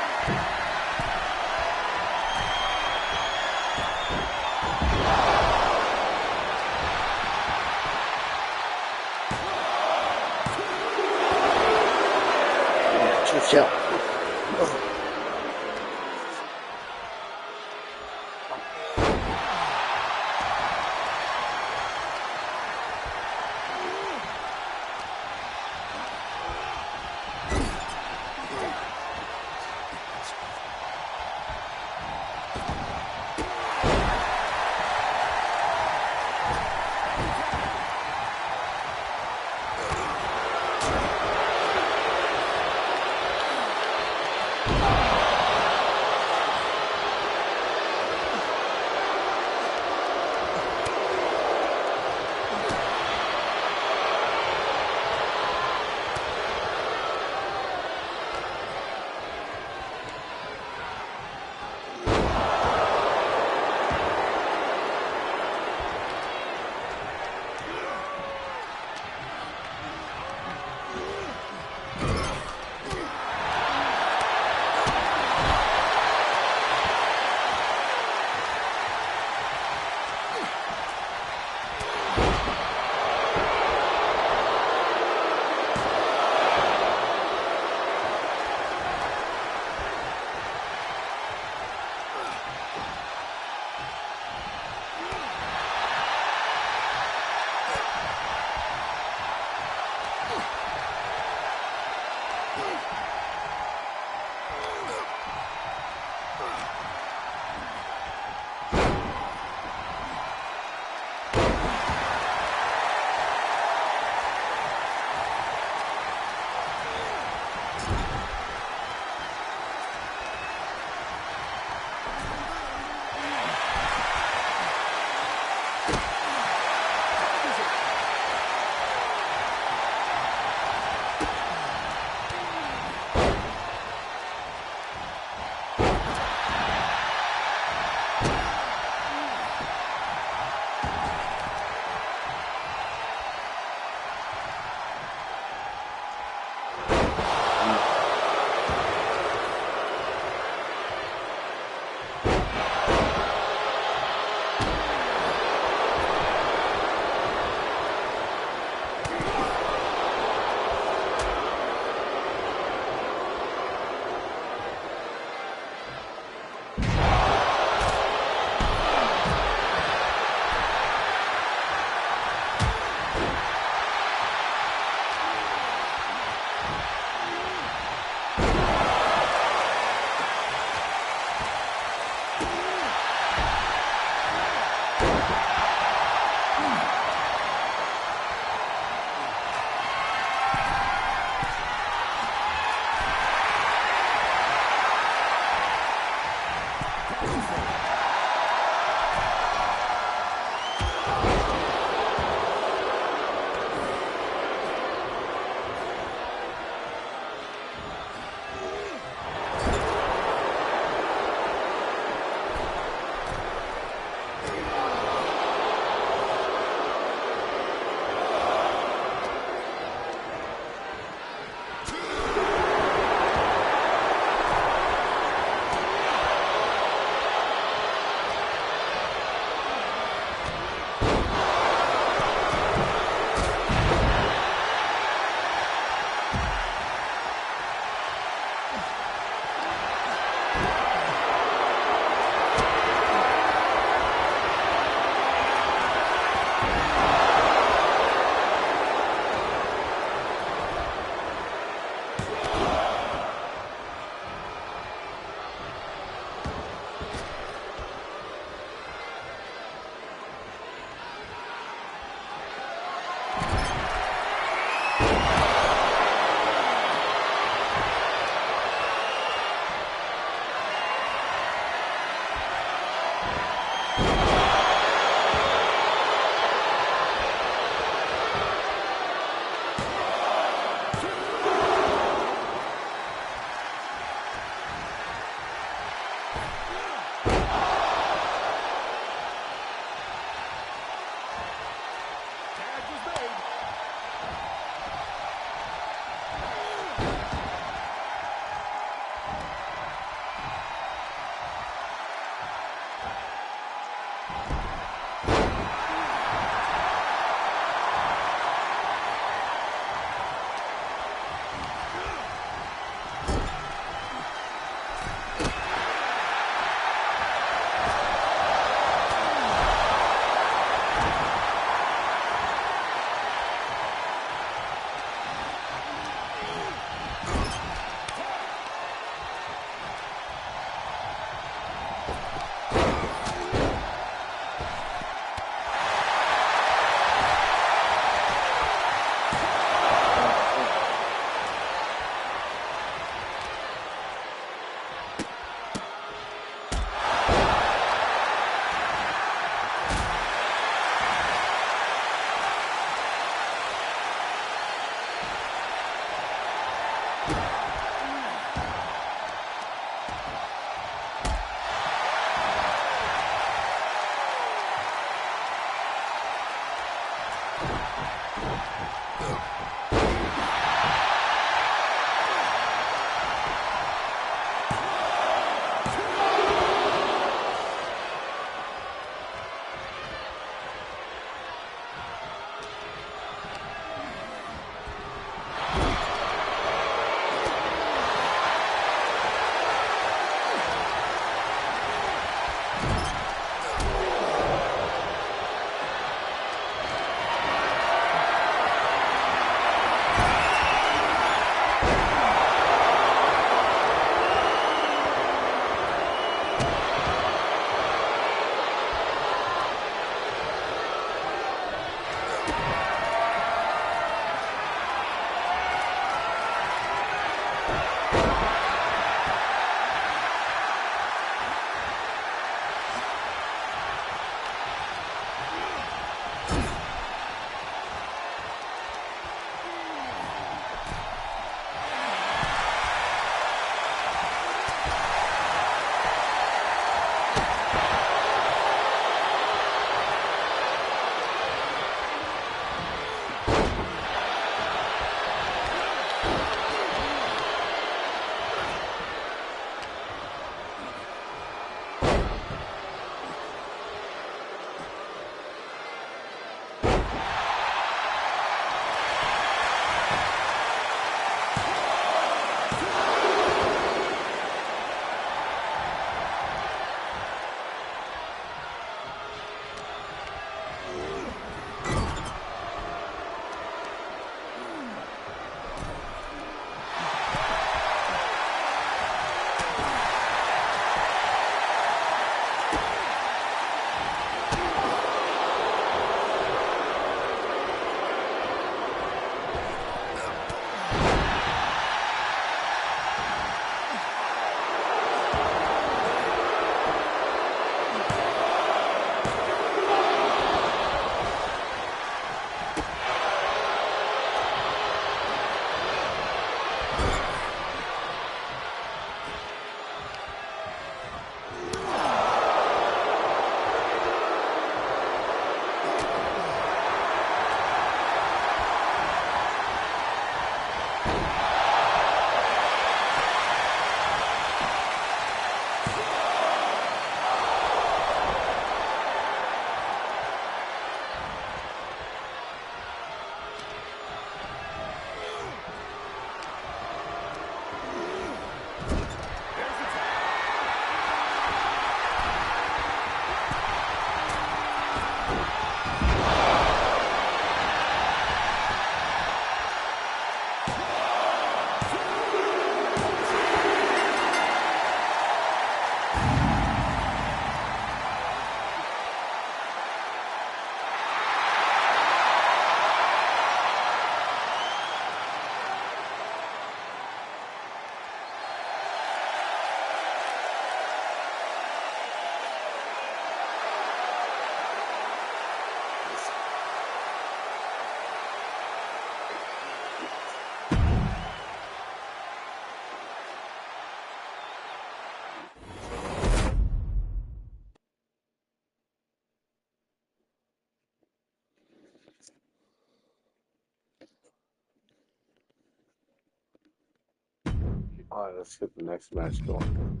Alright, let's get the next match going.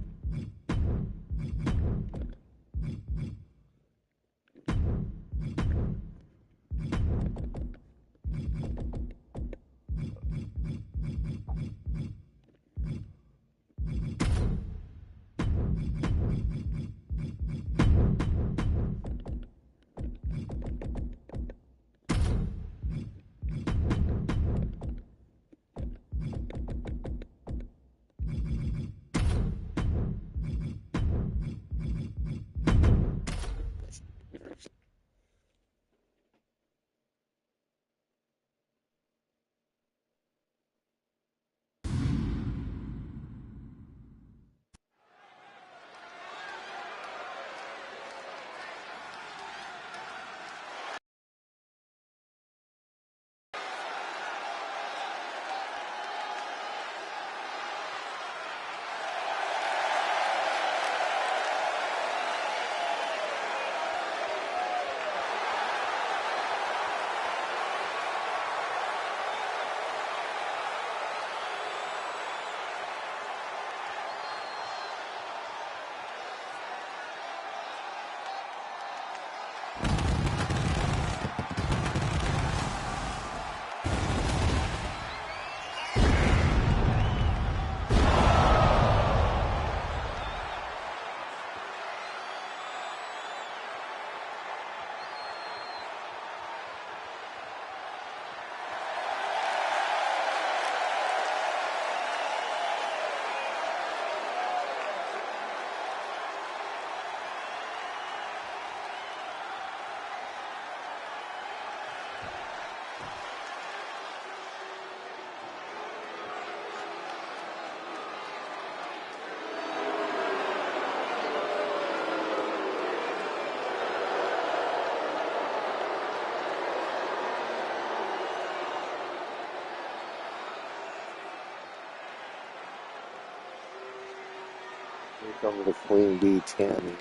Here comes the Queen Bee Tammy.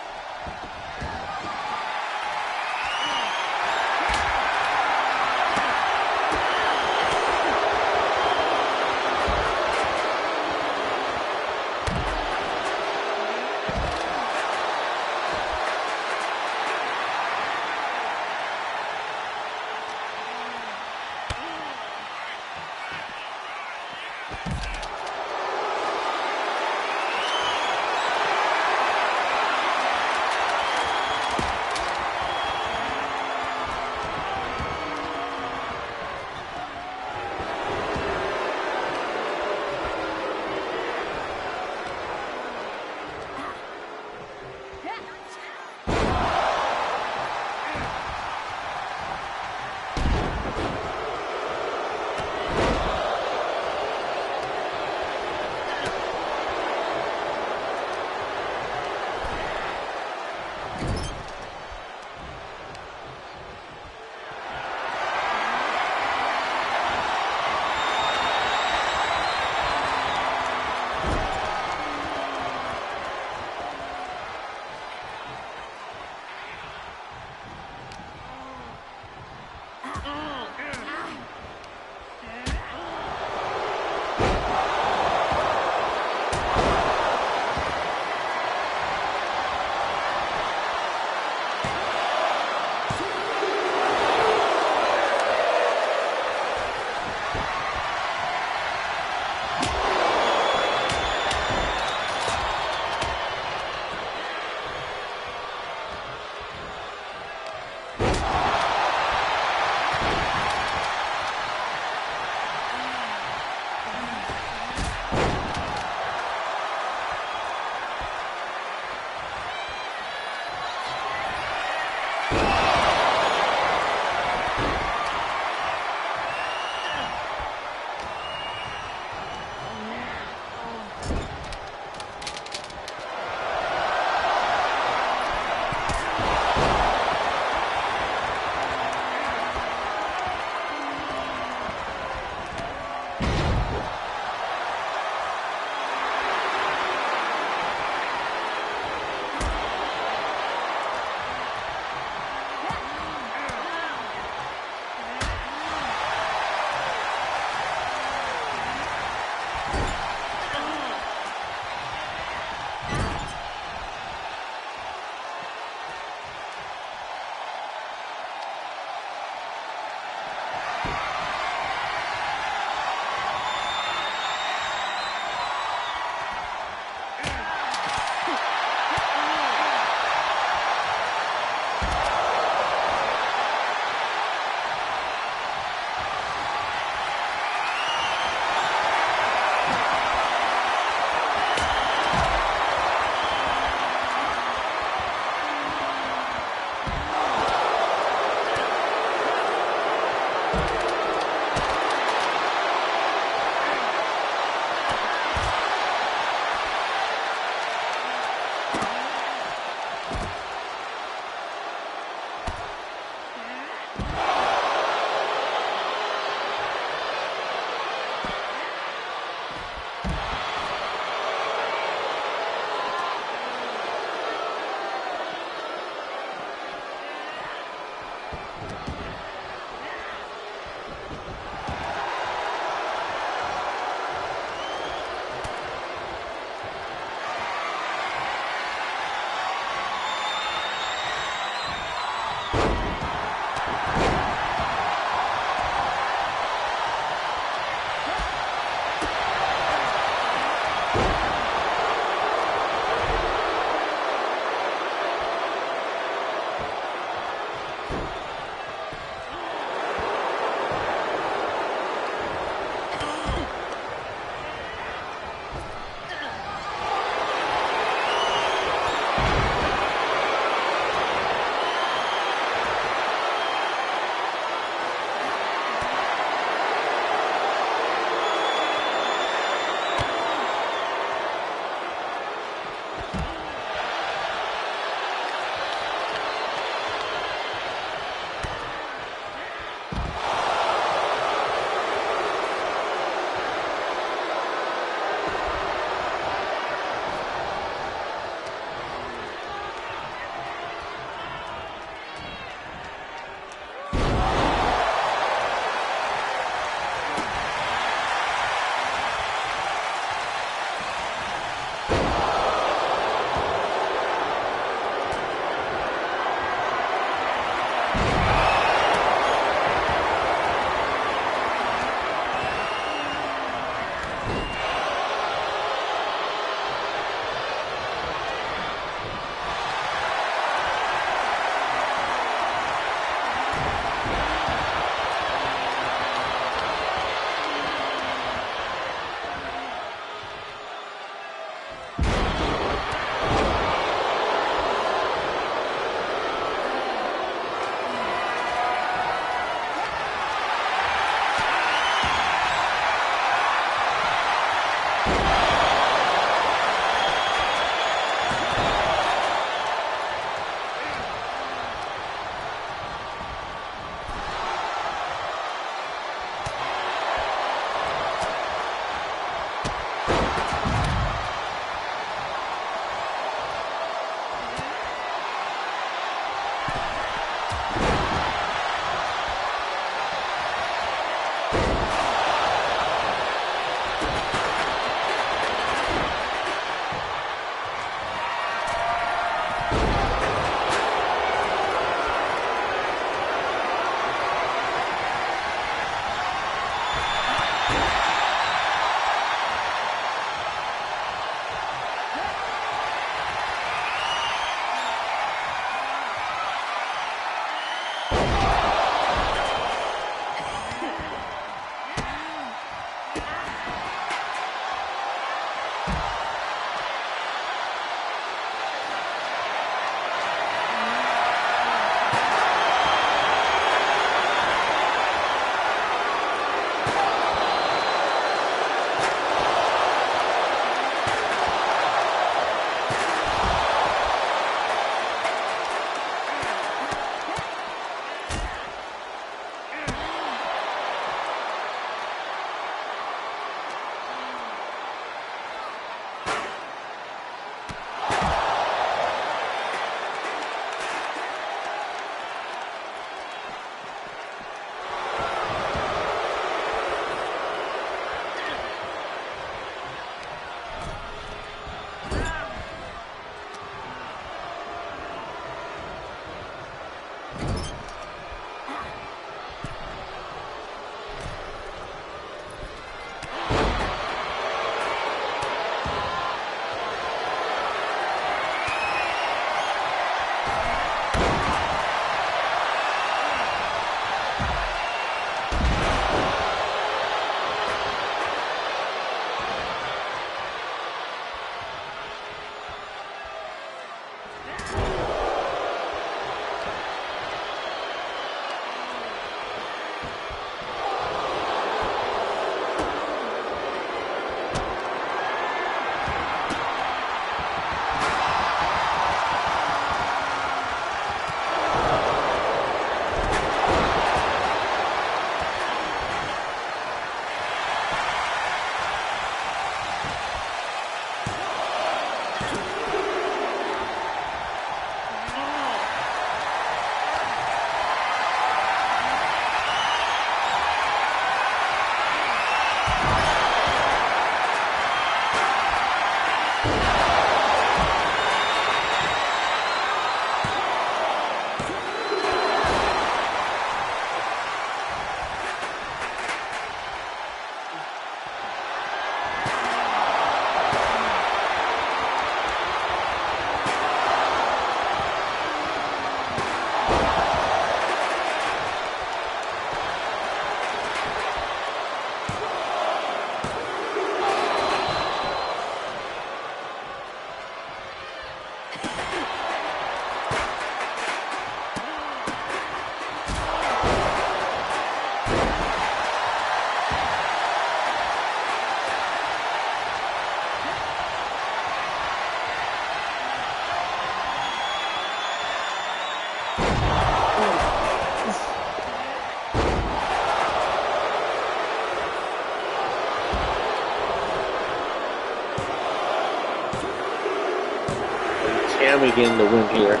Tammy getting the win here.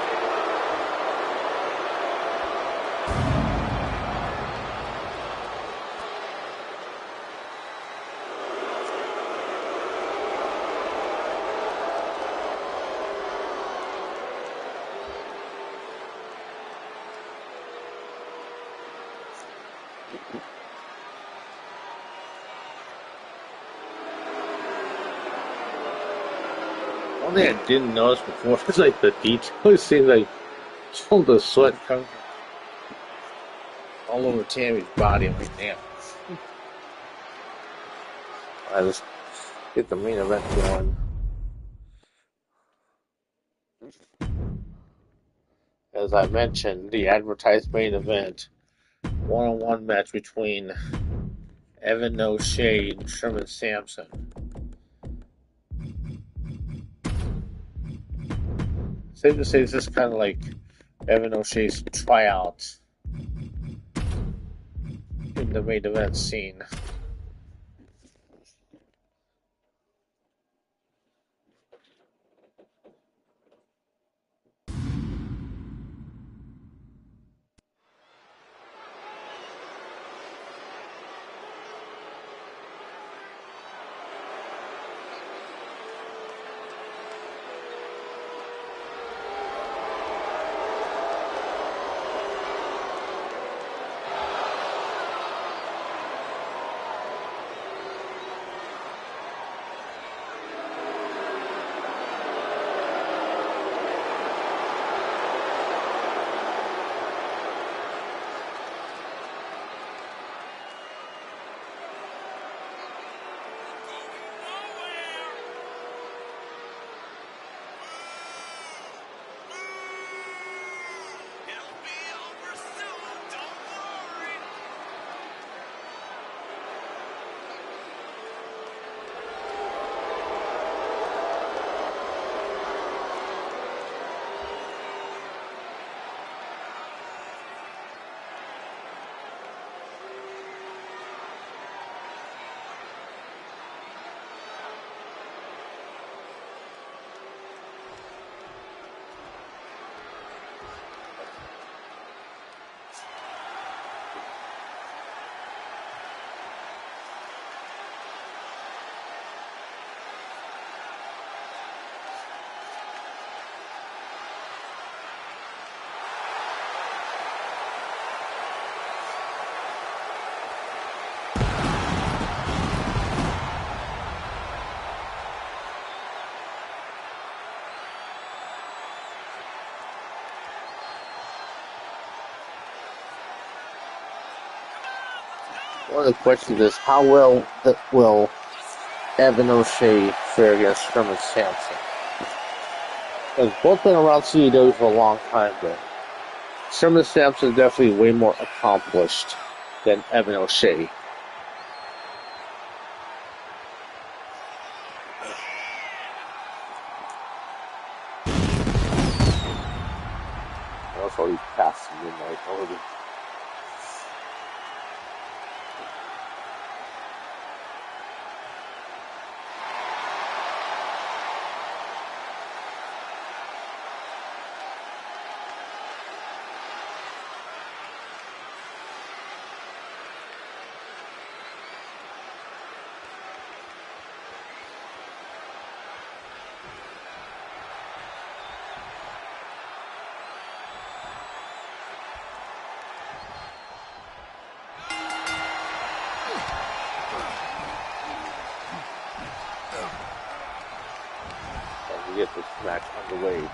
One thing I didn't notice before is like the detail. It seems like all the sweat comes all over Tammy's body. I'm like, damn. Let's get the main event going. As I mentioned, the advertised main event, one-on-one match between Evan O'Shea and Sherman Samson. Safe to say this is kind of like Evan O'Shea's tryout in the main event scene. One of the questions is, how well will Evan O'Shea fare against Sherman Samson? Because both been around CEW for a long time, but Sherman Samson is definitely way more accomplished than Evan O'Shea. That's already past the midnight already. Get this match underway.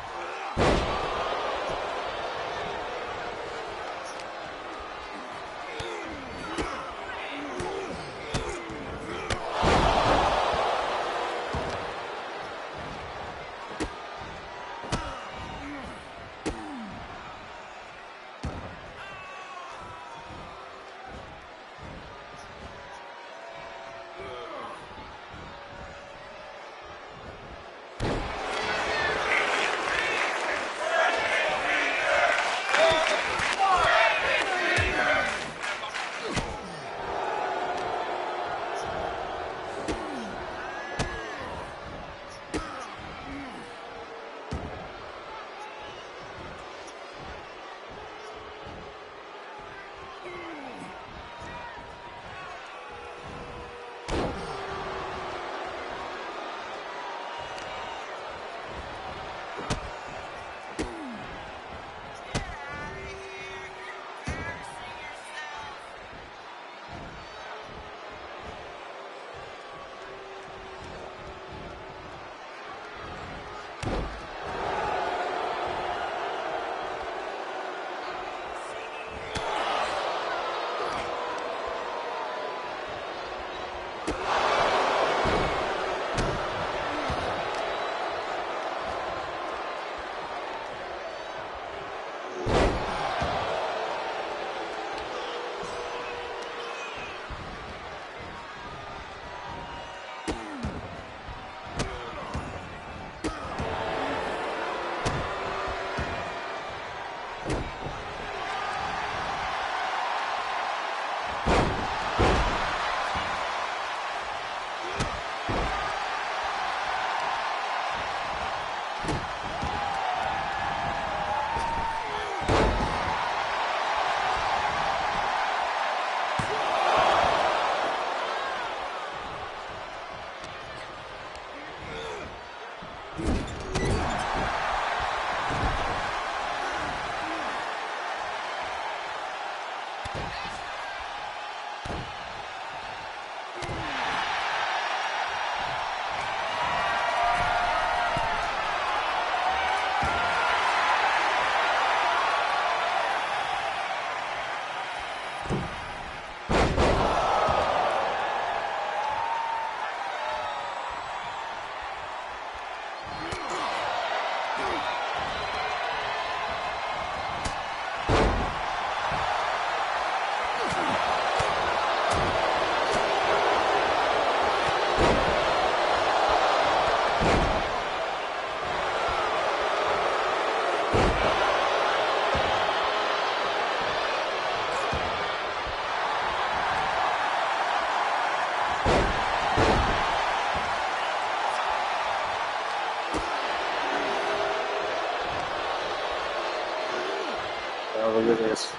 Oh, look at this.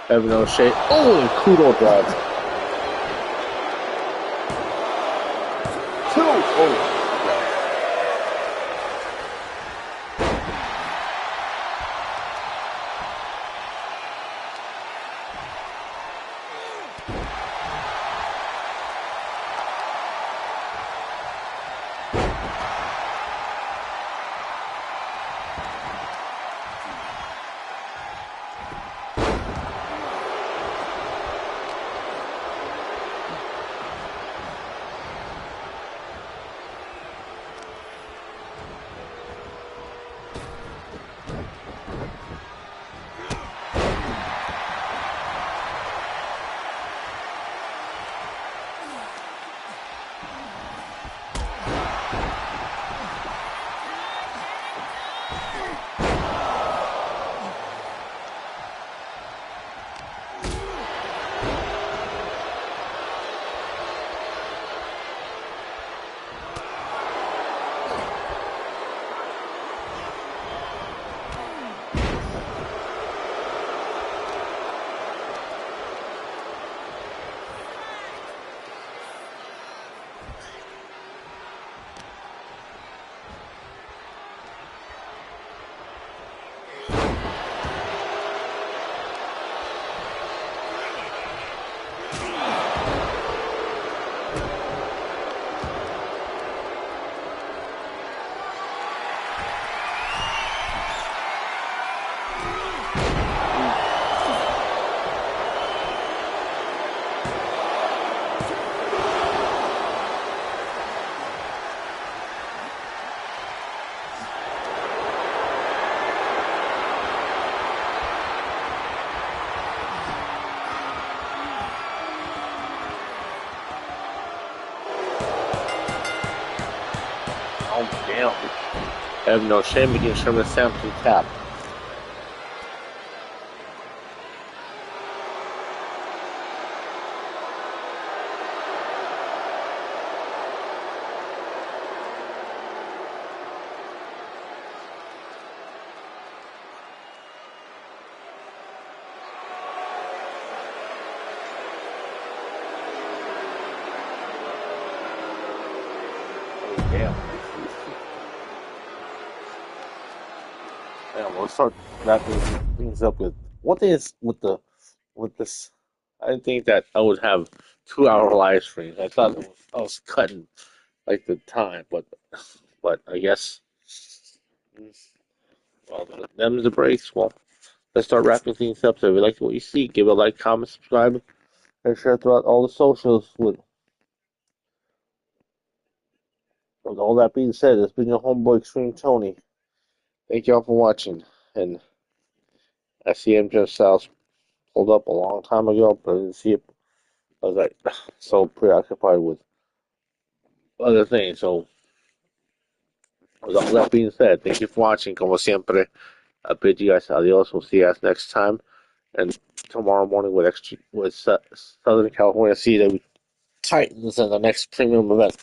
Have no shade. Oh, and Kudo drive. Two. Oh. Oh, damn. Have no shame against Sherman Samson tap. Oh, damn. Yeah, we'll start wrapping things up with what is with this. I didn't think that I would have 2 hour live streams. I thought I was cutting like the time, but I guess well them's the breaks. Well, let's start wrapping things up. So if you like what you see, give a like, comment, subscribe, and share throughout all the socials. With all that being said, it's been your homeboy XtremeTony. Thank y'all for watching, and I see MJ Styles pulled up a long time ago, but I didn't see it. I was like so preoccupied with other things. So with all that being said, thank you for watching. Como siempre, I bid you guys adios. We'll see you guys next time. And tomorrow morning with Southern California CW Titans in the next premium event.